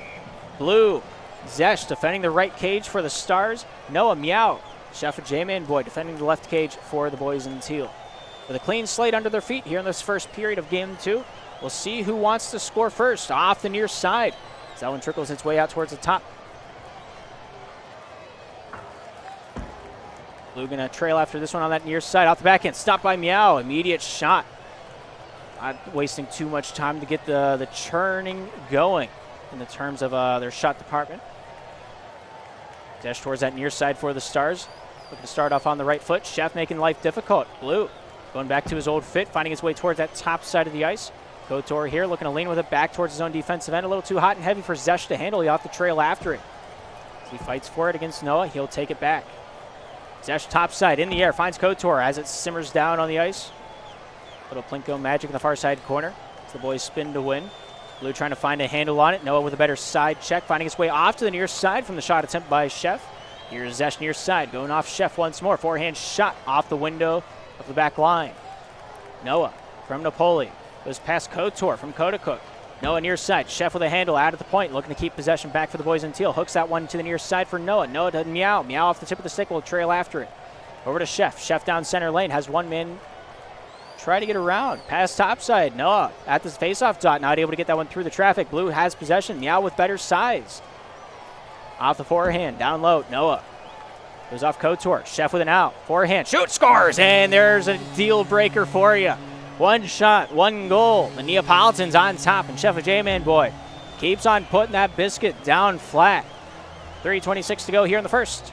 Blue, Zesh defending the right cage for the Stars. Noah, Meow, Chef a J-Man boy defending the left cage for the boys in teal. With a clean slate under their feet here in this first period of game 2, we'll see who wants to score first off the near side. That one trickles its way out towards the top. Blue going to trail after this one on that near side. Off the backhand, stopped by Meow. Immediate shot. Not wasting too much time to get the churning going in the terms of their shot department. Dash towards that near side for the Stars. Looking to start off on the right foot. Chef making life difficult. Blue going back to his old fit, finding his way towards that top side of the ice. Kotor here looking to lean with it back towards his own defensive end. A little too hot and heavy for Zesh to handle. He'll have to trail after it. As he fights for it against Noah, he'll take it back. Zesh topside in the air, finds Kotor as it simmers down on the ice. Little Plinko magic in the far side corner as the boys spin to win. Blue trying to find a handle on it. Noah with a better side check, finding his way off to the near side from the shot attempt by Chef. Here's Zesh near side, going off Chef once more. Forehand shot off the window of the back line. Noah from Napoli. Goes past Kotor from Coaticook. Noah near side. Chef with a handle out at the point, looking to keep possession back for the boys in teal. Hooks that one to the near side for Noah. Noah to Meow. Meow off the tip of the stick will trail after it. Over to Chef. Chef down center lane. Has one man try to get around. Pass topside. Noah at the faceoff dot. Not able to get that one through the traffic. Blue has possession. Meow with better size. Off the forehand. Down low. Noah. Goes off Kotor. Chef with an out. Forehand. Shoot. Scores. And there's a deal breaker for you. 1 shot, 1 goal. The Neapolitans on top, and Chef a J-Man boy keeps on putting that biscuit down flat. 3:26 to go here in the first.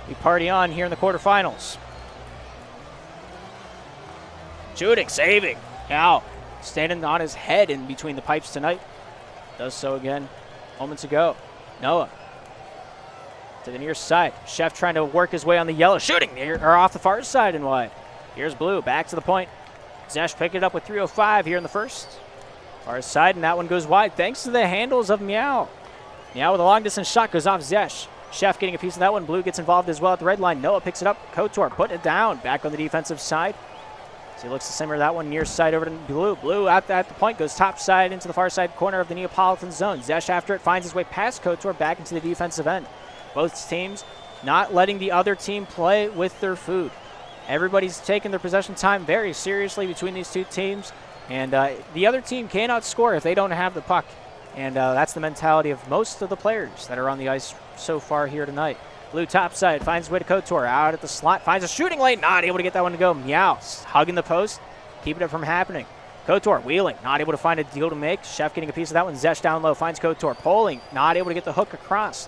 We party on here in the quarterfinals. Shooting, saving. Now, standing on his head in between the pipes tonight. Does so again moments ago. Noah to the near side. Chef trying to work his way on the yellow. Shooting near, or off the far side and wide. Here's Blue, back to the point. Zesh picked it up with 3:05 here in the first. Far side, and that one goes wide thanks to the handles of Meow. Meow with a long-distance shot goes off Zesh. Chef getting a piece of that one. Blue gets involved as well at the red line. Noah picks it up. Kotor putting it down. Back on the defensive side. So he looks to simmer that one near side over to Blue. Blue at the point goes top side into the far side corner of the Neapolitan zone. Zesh after it finds his way past Kotor back into the defensive end. Both teams not letting the other team play with their food. Everybody's taking their possession time very seriously between these two teams. And the other team cannot score if they don't have the puck. And that's the mentality of most of the players that are on the ice so far here tonight. Blue topside finds his way to Couture. Out at the slot. Finds a shooting lane. Not able to get that one to go. Meow. Hugging the post. Keeping it from happening. Couture wheeling. Not able to find a deal to make. Chef getting a piece of that one. Zesh down low. Finds Couture. Polling. Not able to get the hook across.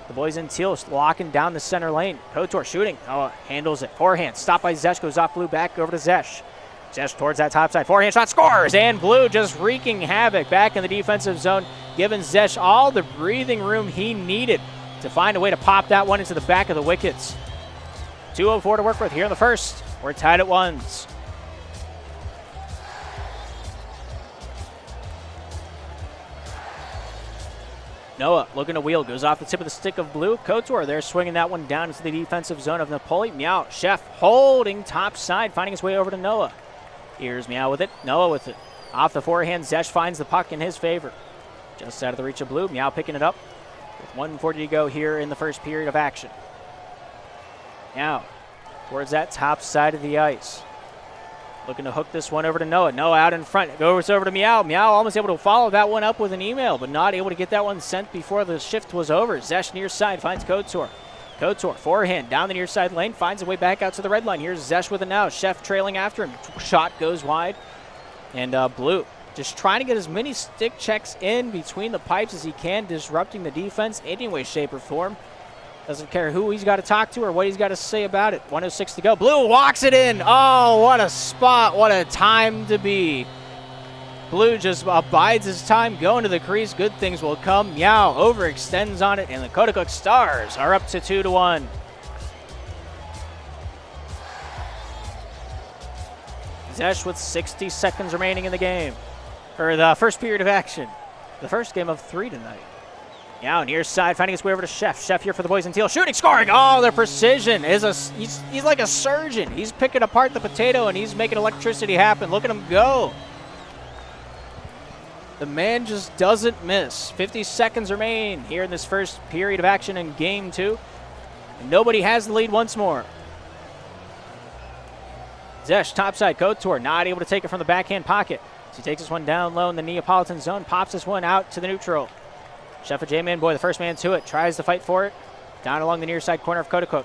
The boys in teal locking down the center lane. Couture shooting. Oh, handles it. Forehand. Stopped by Zesh. Goes off Blue. Back over to Zesh. Zesh towards that top side. Forehand shot. Scores. And Blue just wreaking havoc back in the defensive zone. Giving Zesh all the breathing room he needed to find a way to pop that one into the back of the wickets. 2:04 to work with here in the first. We're tied at ones. Noah looking to wheel, goes off the tip of the stick of Blue. Couture there swinging that one down into the defensive zone of Napoli. Meow, Chef holding top side, finding his way over to Noah. Here's Meow with it, Noah with it. Off the forehand, Zesh finds the puck in his favor. Just out of the reach of Blue, Meow picking it up with 1:40 to go here in the first period of action. Now, towards that top side of the ice. Looking to hook this one over to Noah. Noah out in front. Goes over to Meow. Meow almost able to follow that one up with an email, but not able to get that one sent before the shift was over. Zesh near side finds Couture. Couture, forehand, down the near side lane, finds a way back out to the red line. Here's Zesh with it now. Chef trailing after him. Shot goes wide. And Blue just trying to get as many stick checks in between the pipes as he can, disrupting the defense any way, shape, or form. Doesn't care who he's got to talk to or what he's got to say about it. 1:06 to go. Blue walks it in. Oh, what a spot. What a time to be. Blue just abides his time, going to the crease. Good things will come. Meow overextends on it, and the Coaticook Stars are up to 2-1. Zesh with 60 seconds remaining in the game. For the first period of action. The first game of 3 tonight. Now near side, finding his way over to Chef. Chef here for the boys in teal. Shooting, scoring. Oh, their precision is he's like a surgeon. He's picking apart the potato and he's making electricity happen. Look at him go. The man just doesn't miss. 50 seconds remain here in this first period of action in game 2. And nobody has the lead once more. Zesh, topside, Couture, not able to take it from the backhand pocket. So he takes this one down low in the Neapolitan zone, pops this one out to the neutral. Chef a J-Man boy, the first man to it, tries to fight for it. Down along the near side corner of Coaticook.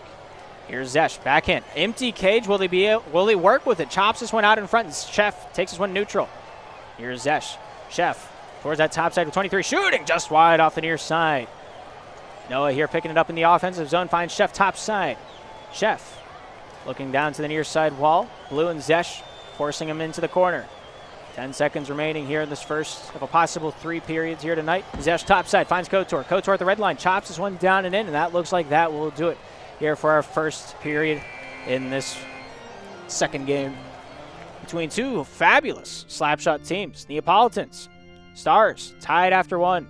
Here's Zesh, backhand, empty cage. Will they work with it? Chops this one out in front, and Chef takes this one neutral. Here's Zesh, Chef towards that top side with 23, shooting just wide off the near side. Noah here picking it up in the offensive zone, finds Chef top side. Chef looking down to the near side wall. Blue and Zesh forcing him into the corner. 10 seconds remaining here in this first of a possible 3 periods here tonight. Zesh topside finds Couture. Couture at the red line, chops this one down and in, and that looks like that will do it here for our first period in this second game between two fabulous slapshot teams. Neapolitans, Stars, tied after 1.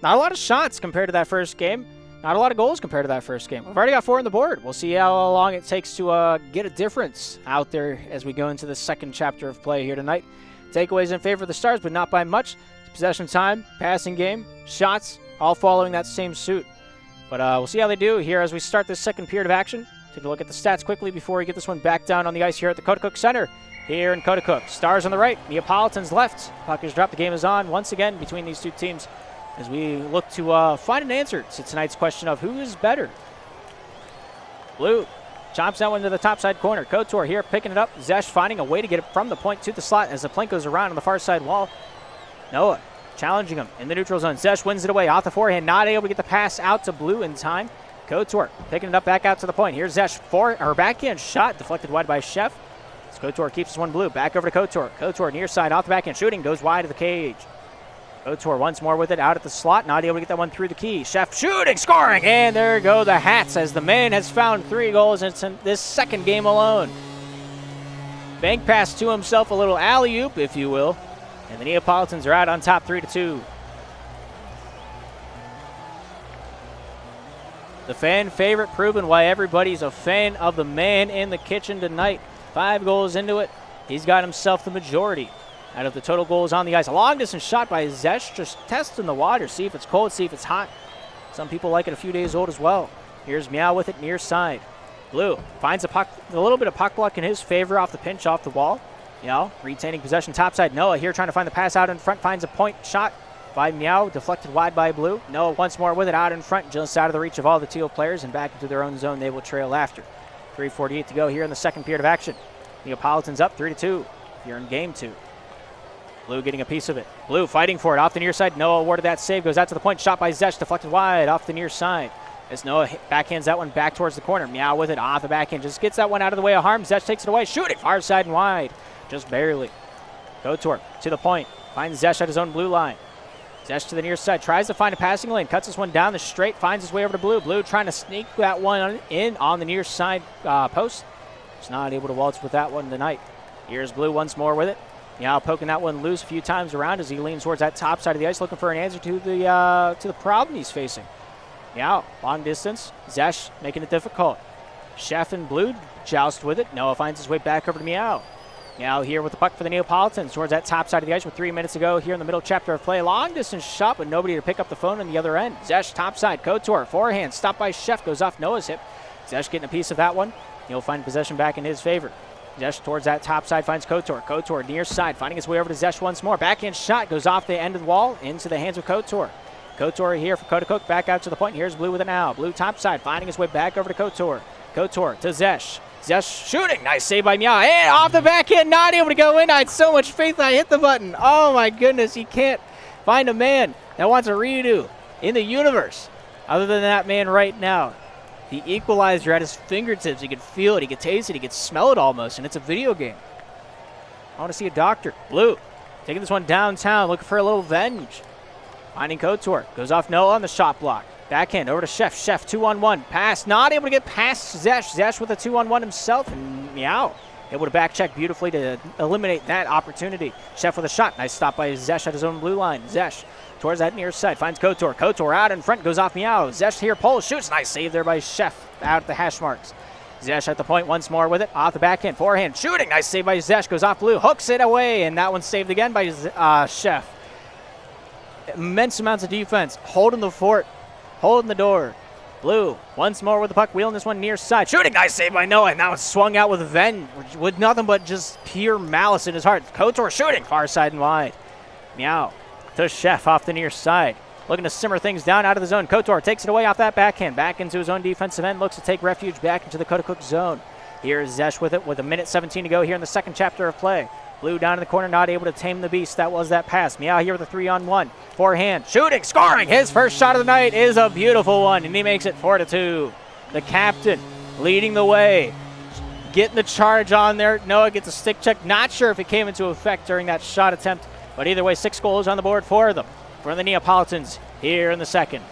Not a lot of shots compared to that first game. Not a lot of goals compared to that first game. We've already got 4 on the board. We'll see how long it takes to get a difference out there as we go into the second chapter of play here tonight. Takeaways in favor of the Stars, but not by much. Possession time, passing game, shots, all following that same suit. But we'll see how they do here as we start this second period of action. Take a look at the stats quickly before we get this one back down on the ice here at the Coaticook Center. Here in Coaticook, Stars on the right, Neapolitans left. Puck is dropped. The game is on once again between these two teams as we look to find an answer to tonight's question of who is better. Blue chomps that one to the top side corner. Couture here picking it up. Zesh finding a way to get it from the point to the slot as the plink goes around on the far side wall. Noah challenging him in the neutral zone. Zesh wins it away off the forehand, not able to get the pass out to Blue in time. Couture picking it up back out to the point. Here's Zesh for her backhand shot deflected wide by Chef. As Couture keeps this one Blue. Back over to Couture. Couture near side off the backhand shooting goes wide of the cage. Couture once more with it out at the slot, not able to get that one through the key. Chef shooting, scoring, and there go the hats as the man has found 3 goals in this second game alone. Bank pass to himself, a little alley-oop, if you will, and the Neapolitans are out on top 3-2. The fan favorite proving why everybody's a fan of the man in the kitchen tonight. 5 goals into it, he's got himself the majority out of the total goals on the ice. A long-distance shot by Zesh, just testing the water, see if it's cold, see if it's hot. Some people like it a few days old as well. Here's Meow with it near side. Blue finds a little bit of puck block in his favor off the pinch off the wall. Meow retaining possession topside. Noah here trying to find the pass out in front. Finds a point shot by Meow. Deflected wide by Blue. Noah once more with it out in front. Just out of the reach of all the teal players and back into their own zone. They will trail after. 3:48 to go here in the second period of action. Neapolitans up 3-2 here in game 2. Blue getting a piece of it. Blue fighting for it off the near side. Noah awarded that save. Goes out to the point. Shot by Zesh. Deflected wide off the near side. As Noah backhands that one back towards the corner. Meow with it off the backhand. Just gets that one out of the way of harm. Zesh takes it away. Shooting far side and wide. Just barely. Kotor to the point. Finds Zesh at his own blue line. Zesh to the near side. Tries to find a passing lane. Cuts this one down the straight. Finds his way over to Blue. Blue trying to sneak that one in on the near side post. Just not able to waltz with that one tonight. Here's Blue once more with it. Meow poking that one loose a few times around as he leans towards that top side of the ice, looking for an answer to the problem he's facing. Meow, long distance. Zesh making it difficult. Chef and Blue joust with it. Noah finds his way back over to Meow. Meow here with the puck for the Neapolitans towards that top side of the ice with 3 minutes to go here in the middle chapter of play. Long distance shot, but nobody to pick up the phone on the other end. Zesh top side. Kotor forehand. Stopped by Chef. Goes off Noah's hip. Zesh getting a piece of that one. He'll find possession back in his favor. Zesh towards that top side finds Kotor. Kotor near side finding his way over to Zesh once more. Backhand shot goes off the end of the wall into the hands of Kotor. Kotor here for Coaticook back out to the point. Here's Blue with it now. Blue top side finding his way back over to Kotor. Kotor to Zesh. Zesh shooting. Nice save by Meow. And off the backhand, not able to go in. I had so much faith I hit the button. Oh my goodness, he can't find a man that wants a redo in the universe other than that man right now. The equalizer at his fingertips. He could feel it, he could taste it, he could smell it almost, and it's a video game. I want to see a doctor. Blue taking this one downtown, looking for a little revenge. Finding Kotor. Goes off Noah on the shot block. Backhand over to Chef. Chef 2-on-1. Pass. Not able to get past Zesh. Zesh with a 2-on-1 himself. And Meow able to back check beautifully to eliminate that opportunity. Chef with a shot. Nice stop by Zesh at his own blue line. Zesh towards that near side. Finds Kotor. Kotor out in front. Goes off Meow. Zesh here pulls. Shoots. Nice save there by Chef out at the hash marks. Zesh at the point once more with it. Off the backhand. Forehand. Shooting. Nice save by Zesh. Goes off Blue. Hooks it away. And that one's saved again by Chef. Immense amounts of defense. Holding the fort. Holding the door. Blue once more with the puck. Wheeling this one near side. Shooting. Nice save by Noah. And now it's swung out with with nothing but just pure malice in his heart. Kotor shooting. Far side and wide. Meow to Chef off the near side. Looking to simmer things down out of the zone. Kotor takes it away off that backhand. Back into his own defensive end. Looks to take refuge back into the Coaticook zone. Here's Zesh with it with 1:17 to go here in the second chapter of play. Blue down in the corner, not able to tame the beast. That was that pass. Meow here with a 3-on-1. Forehand, shooting, scoring. His first shot of the night is a beautiful one, and he makes it 4-2. The captain leading the way. Getting the charge on there. Noah gets a stick check. Not sure if it came into effect during that shot attempt, but either way, 6 goals on the board for them. For the Neapolitans here in the second.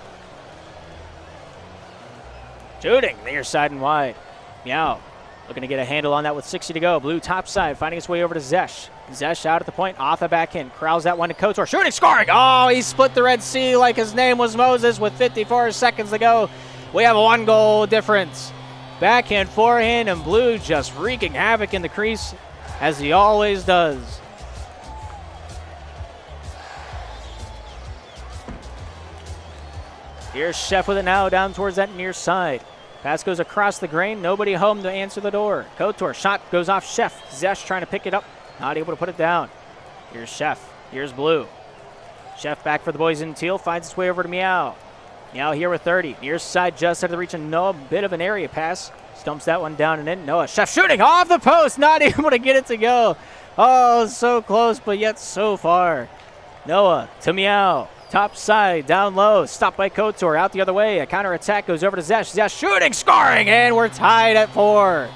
Shooting, near side and wide. Meow. Looking to get a handle on that with 60 to go. Blue top side, finding his way over to Zesh. Zesh out at the point, off the backhand. Corrals that one to Kotor. Shooting, scoring! Oh, he split the Red Sea like his name was Moses with 54 seconds to go. We have a 1-goal difference. Backhand, forehand, and Blue just wreaking havoc in the crease, as he always does. Here's Chef with it now, down towards that near side. Pass goes across the grain. Nobody home to answer the door. Kotor. Shot goes off Chef. Zesh trying to pick it up. Not able to put it down. Here's Chef. Here's Blue. Chef back for the boys in teal. Finds his way over to Meow. Meow here with 30. Near side just out of the reach of Noah. Bit of an area pass. Stumps that one down and in. Noah. Chef shooting off the post. Not able to get it to go. Oh, so close, but yet so far. Noah to Meow. Top side, down low, stopped by Kotor, out the other way. A counterattack goes over to Zesh. Zesh shooting, scoring, and we're tied at 4.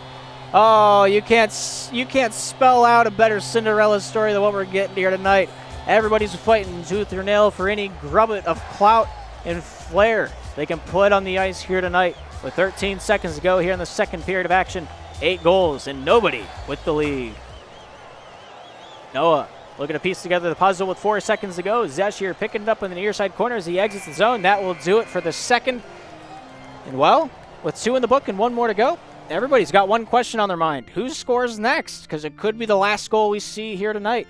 Oh, you can't spell out a better Cinderella story than what we're getting here tonight. Everybody's fighting tooth or nail for any grubbit of clout and flair they can put on the ice here tonight. With 13 seconds to go here in the second period of action, 8 goals and nobody with the lead. Noah looking to piece together the puzzle with 4 seconds to go. Zesh here picking it up in the near side corner as he exits the zone. That will do it for the second. And well, with 2 in the book and 1 more to go, everybody's got one question on their mind. Who scores next? Because it could be the last goal we see here tonight.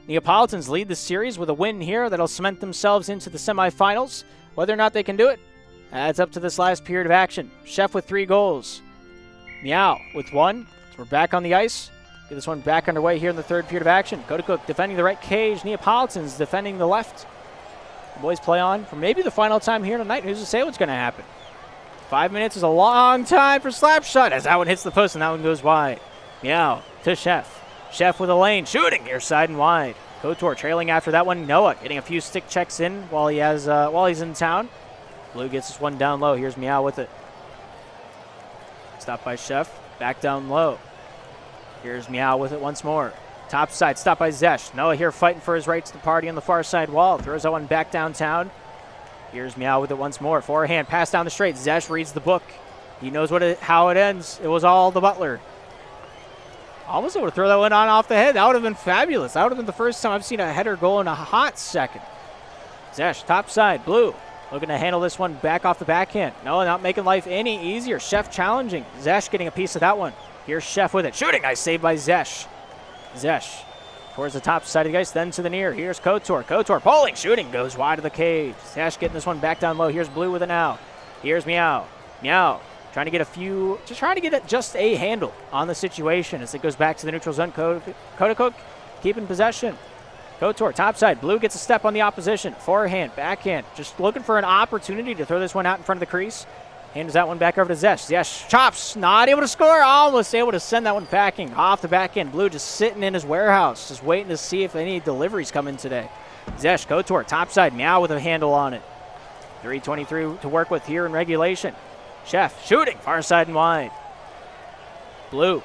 Neapolitans lead the series with a win here that'll cement themselves into the semifinals. Whether or not they can do it, adds up to this last period of action. Chef with 3 goals. Meow with 1. So we're back on the ice. Get this one back underway here in the third period of action. Coaticook defending the right cage. Neapolitans defending the left. The boys play on for maybe the final time here tonight. Who's to say what's going to happen? 5 minutes is a long time for slap shot as that one hits the post and that one goes wide. Meow to Chef. Chef with a lane. Shooting near side and wide. Couture trailing after that one. Noah getting a few stick checks in while he's in town. Blue gets this one down low. Here's Meow with it. Stop by Chef. Back down low. Here's Meow with it once more. Top side, stop by Zesh. Noah here fighting for his rights to party on the far side wall. Throws that one back downtown. Here's Meow with it once more. Forehand, pass down the straight. Zesh reads the book. He knows how it ends. It was all the Butler. Almost able to throw that one on off the head. That would have been fabulous. That would have been the first time I've seen a header goal in a hot second. Zesh, top side, Blue. Looking to handle this one back off the backhand. Noah not making life any easier. Chef challenging. Zesh getting a piece of that one. Here's Chef with it. Shooting. Nice save by Zesh. Zesh towards the top side of the ice, then to the near. Here's Couture. Couture pulling, shooting, goes wide of the cage. Zesh getting this one back down low. Here's Blue with it now. Here's Meow. Meow trying to get just a handle on the situation as it goes back to the neutral zone. Coaticook keeping possession. Couture, top side. Blue gets a step on the opposition. Forehand, backhand. Just looking for an opportunity to throw this one out in front of the crease. Hands that one back over to Zesh. Zesh chops, not able to score. Almost able to send that one packing off the back end. Blue just sitting in his warehouse, just waiting to see if any deliveries come in today. Zesh, Couture, top side. Meow with a handle on it. 3:23 to work with here in regulation. Chef shooting, far side and wide. Blue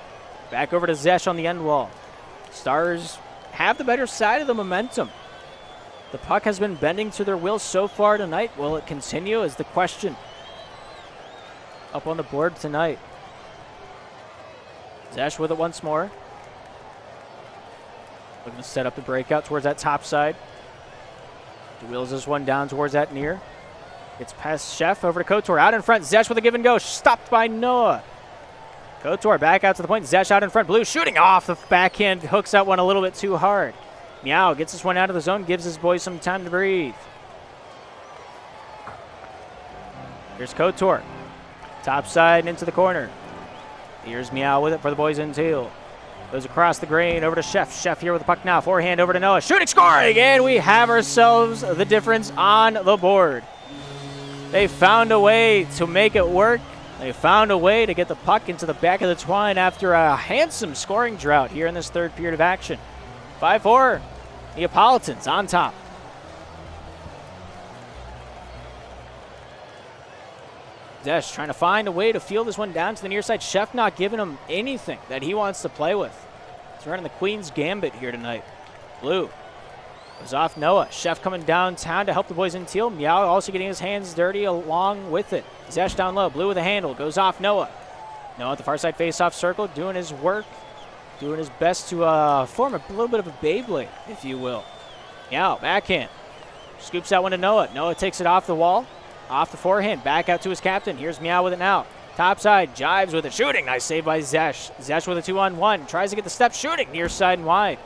back over to Zesh on the end wall. Stars have the better side of the momentum. The puck has been bending to their will so far tonight. Will it continue is the question. Up on the board tonight. Zesh with it once more. Looking to set up the breakout towards that top side. Wheels this one down towards that near. Gets past Chef over to Couture. Out in front. Zesh with a give and go. Stopped by Noah. Couture back out to the point. Zesh out in front. Blue shooting off the backhand. Hooks that one a little bit too hard. Meow gets this one out of the zone. Gives his boys some time to breathe. Here's Couture. Top side and into the corner. Here's Meow with it for the boys in teal. Goes across the grain over to Chef. Chef here with the puck now. Forehand over to Noah. Shooting, scoring, and we have ourselves the difference on the board. They found a way to make it work. They found a way to get the puck into the back of the twine after a handsome scoring drought here in this third period of action. 5-4, Neapolitans on top. Zesh trying to find a way to field this one down to the near side. Chef not giving him anything that he wants to play with. He's running the Queen's Gambit here tonight. Blue goes off Noah. Chef coming downtown to help the boys in teal. Meow also getting his hands dirty along with it. Zesh down low. Blue with a handle. Goes off Noah. Noah at the far side face-off circle, doing his work. Doing his best to form a little bit of a Beyblade, if you will. Meow, backhand. Scoops that one to Noah. Noah takes it off the wall. Off the forehand, back out to his captain. Here's Meow with it now. Top side, jives with it, shooting. Nice save by Zesh. Zesh with a 2-on-1. Tries to get the step, shooting near side and wide.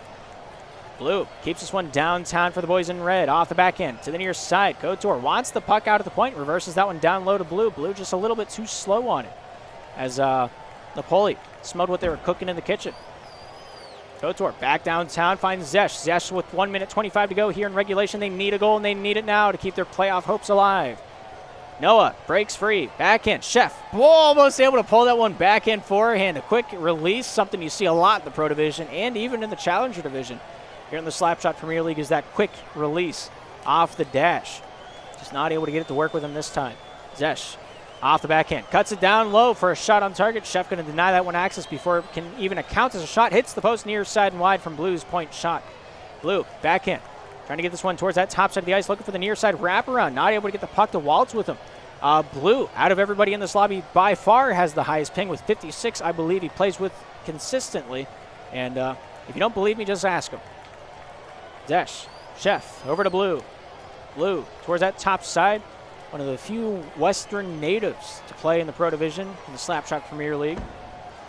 Blue keeps this one downtown for the boys in red. Off the backhand to the near side. Couture wants the puck out at the point. Reverses that one down low to Blue. Blue just a little bit too slow on it as Napoli smelled what they were cooking in the kitchen. Couture back downtown, finds Zesh. Zesh with 1:25 to go here in regulation. They need a goal, and they need it now to keep their playoff hopes alive. Noah breaks free. Backhand. Chef almost able to pull that one backhand forehand. A quick release, something you see a lot in the Pro Division and even in the Challenger Division. Here in the Slapshot Premier League is that quick release off the dash. Just not able to get it to work with him this time. Zesh off the backhand. Cuts it down low for a shot on target. Chef going to deny that one access before it can even account as a shot. Hits the post near side and wide from Blue's point shot. Blue, backhand. Trying to get this one towards that top side of the ice. Looking for the near side wraparound. Not able to get the puck to waltz with him. Blue, out of everybody in this lobby, by far has the highest ping with 56, I believe he plays with consistently. And if you don't believe me, just ask him. Zesh, Chef, over to Blue. Blue, towards that top side. One of the few Western natives to play in the Pro Division in the Slapshot Premier League.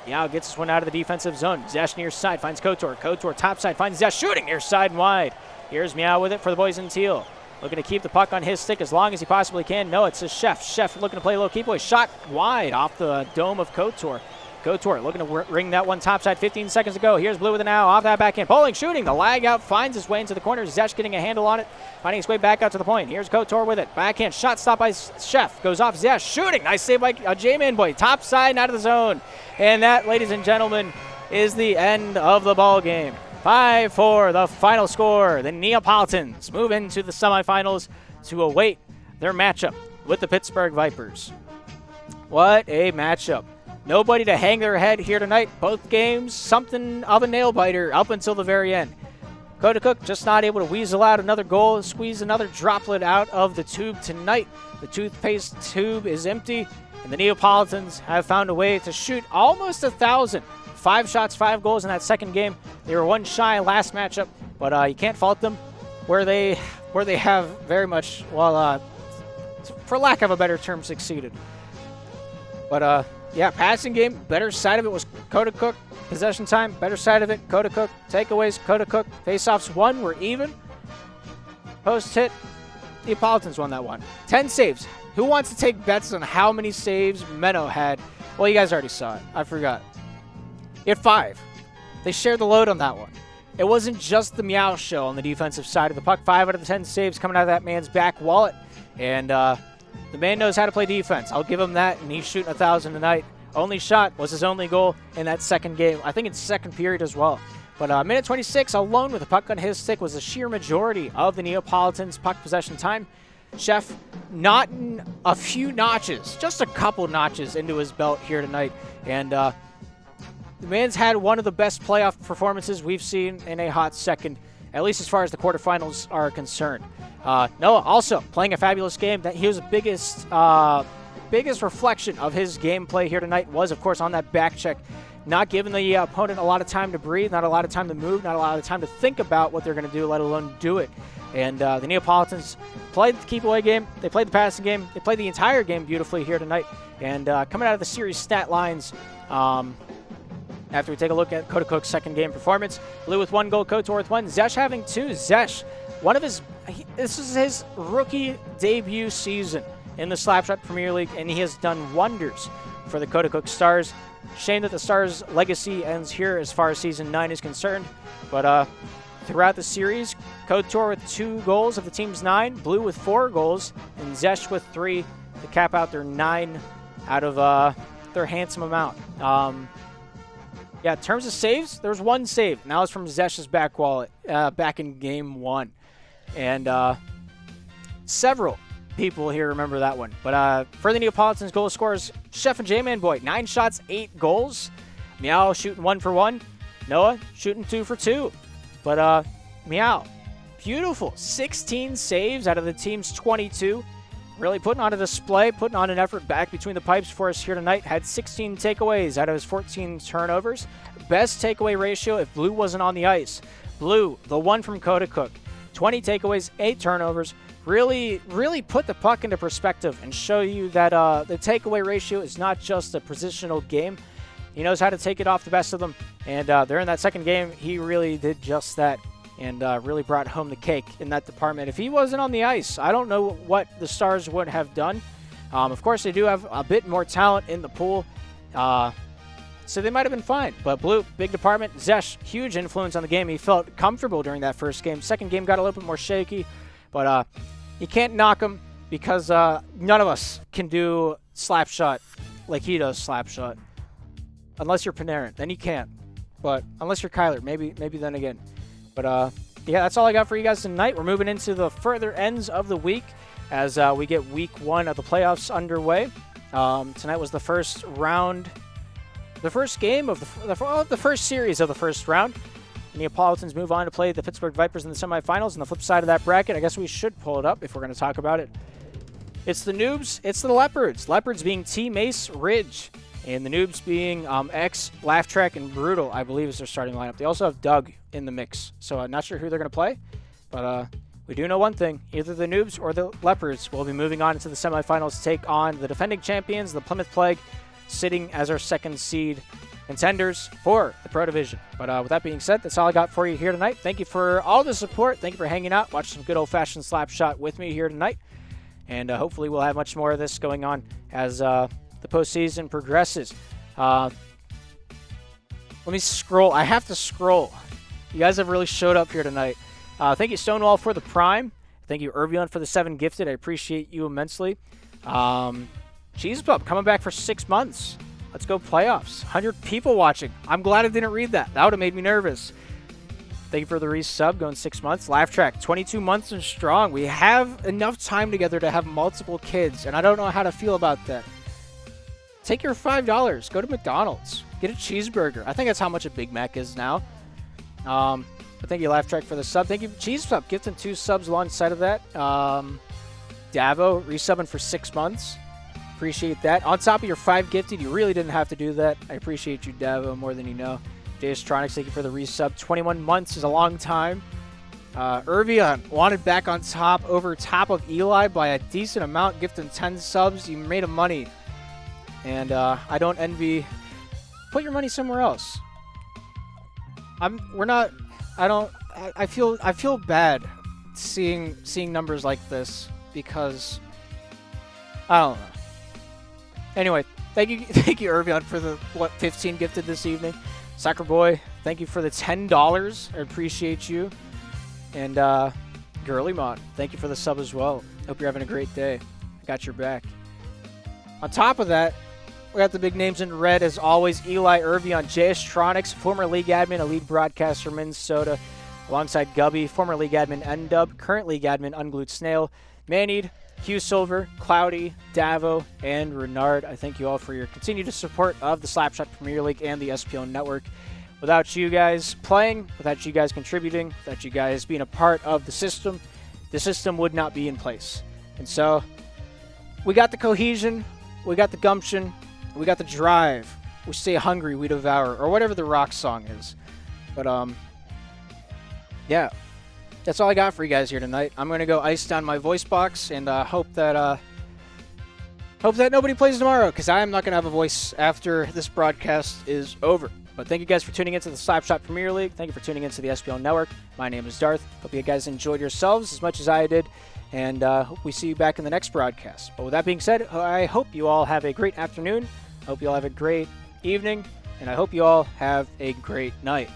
Yao gets this one out of the defensive zone. Zesh near side, finds Couture. Couture top side, finds Zesh, shooting near side and wide. Here's Meow with it for the boys in teal. Looking to keep the puck on his stick as long as he possibly can. No, it's a Chef. Chef looking to play low keep away. Shot wide off the dome of Couture. Couture looking to ring that one topside. 15 seconds to go. Here's Blue with it now. Off that backhand. Bowling, shooting. The lag out finds his way into the corner. Zesh getting a handle on it. Finding his way back out to the point. Here's Couture with it. Backhand. Shot stopped by Chef. Goes off Zesh. Shooting. Nice save by J-Man Boy. Topside and out of the zone. And that, ladies and gentlemen, is the end of the ball game. 5-4, the final score. The Neapolitans move into the semifinals to await their matchup with the Pittsburgh Vipers. What a matchup. Nobody to hang their head here tonight. Both games, something of a nail-biter up until the very end. Coaticook just not able to weasel out another goal and squeeze another droplet out of the tube tonight. The toothpaste tube is empty, and the Neapolitans have found a way to shoot almost 1,000. 5 shots, 5 goals in that second game. They were one shy last matchup, but you can't fault them where they have very much, well, for lack of a better term, succeeded. But, yeah, passing game, better side of it was Coaticook. Possession time, better side of it, Coaticook. Takeaways, Coaticook. Face-offs won, were even. Post hit, Neapolitans won that one. 10 saves. Who wants to take bets on how many saves Menno had? Well, you guys already saw it. I forgot. He had 5. They shared the load on that one. It wasn't just the meow show on the defensive side of the puck. 5 out of the 10 saves coming out of that man's back wallet. And the man knows how to play defense. I'll give him that, and he's shooting 1,000 tonight. Only shot was his only goal in that second game. I think it's second period as well. But minute 26, alone with the puck on his stick, was the sheer majority of the Neapolitans' puck possession time. Chef not a few notches, just a couple notches into his belt here tonight. And the man's had one of the best playoff performances we've seen in a hot second, at least as far as the quarterfinals are concerned. Noah also playing a fabulous game. That he was the biggest reflection of his gameplay here tonight was, of course, on that back check. Not giving the opponent a lot of time to breathe, not a lot of time to move, not a lot of time to think about what they're going to do, let alone do it. And the Neapolitans played the keep-away game. They played the passing game. They played the entire game beautifully here tonight. And coming out of the series stat lines, after we take a look at Coaticook's second game performance, Blue with 1 goal, Couture with 1, Zesh having 2. Zesh, this is his rookie debut season in the Slapshot Premier League, and he has done wonders for the Coaticook Stars. Shame that the Stars' legacy ends here as far as Season 9 is concerned. But throughout the series, Couture with 2 goals of the team's 9, Blue with 4 goals, and Zesh with 3 to cap out their 9 out of their handsome amount. Yeah, in terms of saves, there was 1 save. Now it's from Zesh's back wallet back in Game 1. And several people here remember that one. But for the Neapolitans goal scorers, Chef and J-Man Boy, 9 shots, 8 goals. Meow shooting 1 for 1. Noah shooting 2 for 2. But Meow, beautiful. 16 saves out of the team's 22. Really putting on a display, putting on an effort back between the pipes for us here tonight. Had 16 takeaways out of his 14 turnovers. Best takeaway ratio if Blue wasn't on the ice. Blue, the one from Coaticook. 20 takeaways, 8 turnovers. Really put the puck into perspective and show you that the takeaway ratio is not just a positional game. He knows how to take it off the best of them. And during that second game, he really did just that and really brought home the cake in that department. If he wasn't on the ice, I don't know what the Stars would have done. Of course, they do have a bit more talent in the pool, so they might have been fine. But Blue, big department. Zesh, huge influence on the game. He felt comfortable during that first game. Second game got a little bit more shaky, but you can't knock him because none of us can do slap shot like he does slap shot. Unless you're Panarin, then you can. But unless you're Kyler, maybe then again. But yeah, that's all I got for you guys tonight. We're moving into the further ends of the week as we get week 1 of the playoffs underway. Tonight was the first round, the first game of the first series of the first round. The Neapolitans move on to play the Pittsburgh Vipers in the semifinals. On the flip side of that bracket, I guess we should pull it up if we're going to talk about it. It's the Noobs, it's the Leopards. Leopards being T. Mace Ridge, and the Noobs being X, Laugh Track, and Brutal, I believe, is their starting lineup. They also have Doug in the mix, so I'm not sure who they're going to play, but we do know one thing. Either the Noobs or the Leopards will be moving on into the semifinals to take on the defending champions, the Plymouth Plague, sitting as our second seed contenders for the Pro Division. But with that being said, that's all I got for you here tonight. Thank you for all the support. Thank you for hanging out, watching some good old-fashioned slap shot with me here tonight. And hopefully we'll have much more of this going on as the postseason progresses. Let me scroll. I have to scroll. You guys have really showed up here tonight. Thank you, Stonewall, for the Prime. Thank you, Irvion, for the 7 gifted. I appreciate you immensely. Cheese Pup coming back for 6 months. Let's go playoffs. 100 people watching. I'm glad I didn't read that. That would have made me nervous. Thank you for the resub, going 6 months. Laugh Track, 22 months and strong. We have enough time together to have multiple kids, and I don't know how to feel about that. Take your $5. Go to McDonald's. Get a cheeseburger. I think that's how much a Big Mac is now. But thank you, Laugh Track, for the sub. Thank you, Cheese Pup, gifting 2 subs alongside of that. Davo, resubbing for 6 months. Appreciate that. On top of your 5 gifted, you really didn't have to do that. I appreciate you, Davo, more than you know. JStronics, thank you for the resub. 21 months is a long time. Irvion wanted back on top, over top of Eli by a decent amount, gifting 10 subs. You made him money. And I don't envy. Put your money somewhere else. I feel bad seeing numbers like this because I don't know. Anyway, thank you, Irvion, for the 15 gifted this evening. Soccer Boy, thank you for the $10. I appreciate you. And Girlymon, thank you for the sub as well. Hope you're having a great day. I got your back. On top of that, we got the big names in red as always. Eli Irvion, JStronics, former league admin, a lead broadcaster, Minnesota, alongside Gubby, former league admin, N-Dub, current league admin, Unglued Snail, Manied, Hugh Silver, Cloudy, Davo, and Renard. I thank you all for your continued support of the Slapshot Premier League and the SPL Network. Without you guys playing, without you guys contributing, without you guys being a part of the system would not be in place. And so, we got the cohesion, we got the gumption, we got the drive. We stay hungry, we devour, or whatever the rock song is. But, yeah. That's all I got for you guys here tonight. I'm going to go ice down my voice box and hope that nobody plays tomorrow, because I am not going to have a voice after this broadcast is over. But thank you guys for tuning into the Slapshot Premier League. Thank you for tuning into the SPL Network. My name is Darth. Hope you guys enjoyed yourselves as much as I did, and hope we see you back in the next broadcast. But with that being said, I hope you all have a great afternoon. I hope you all have a great evening, and I hope you all have a great night.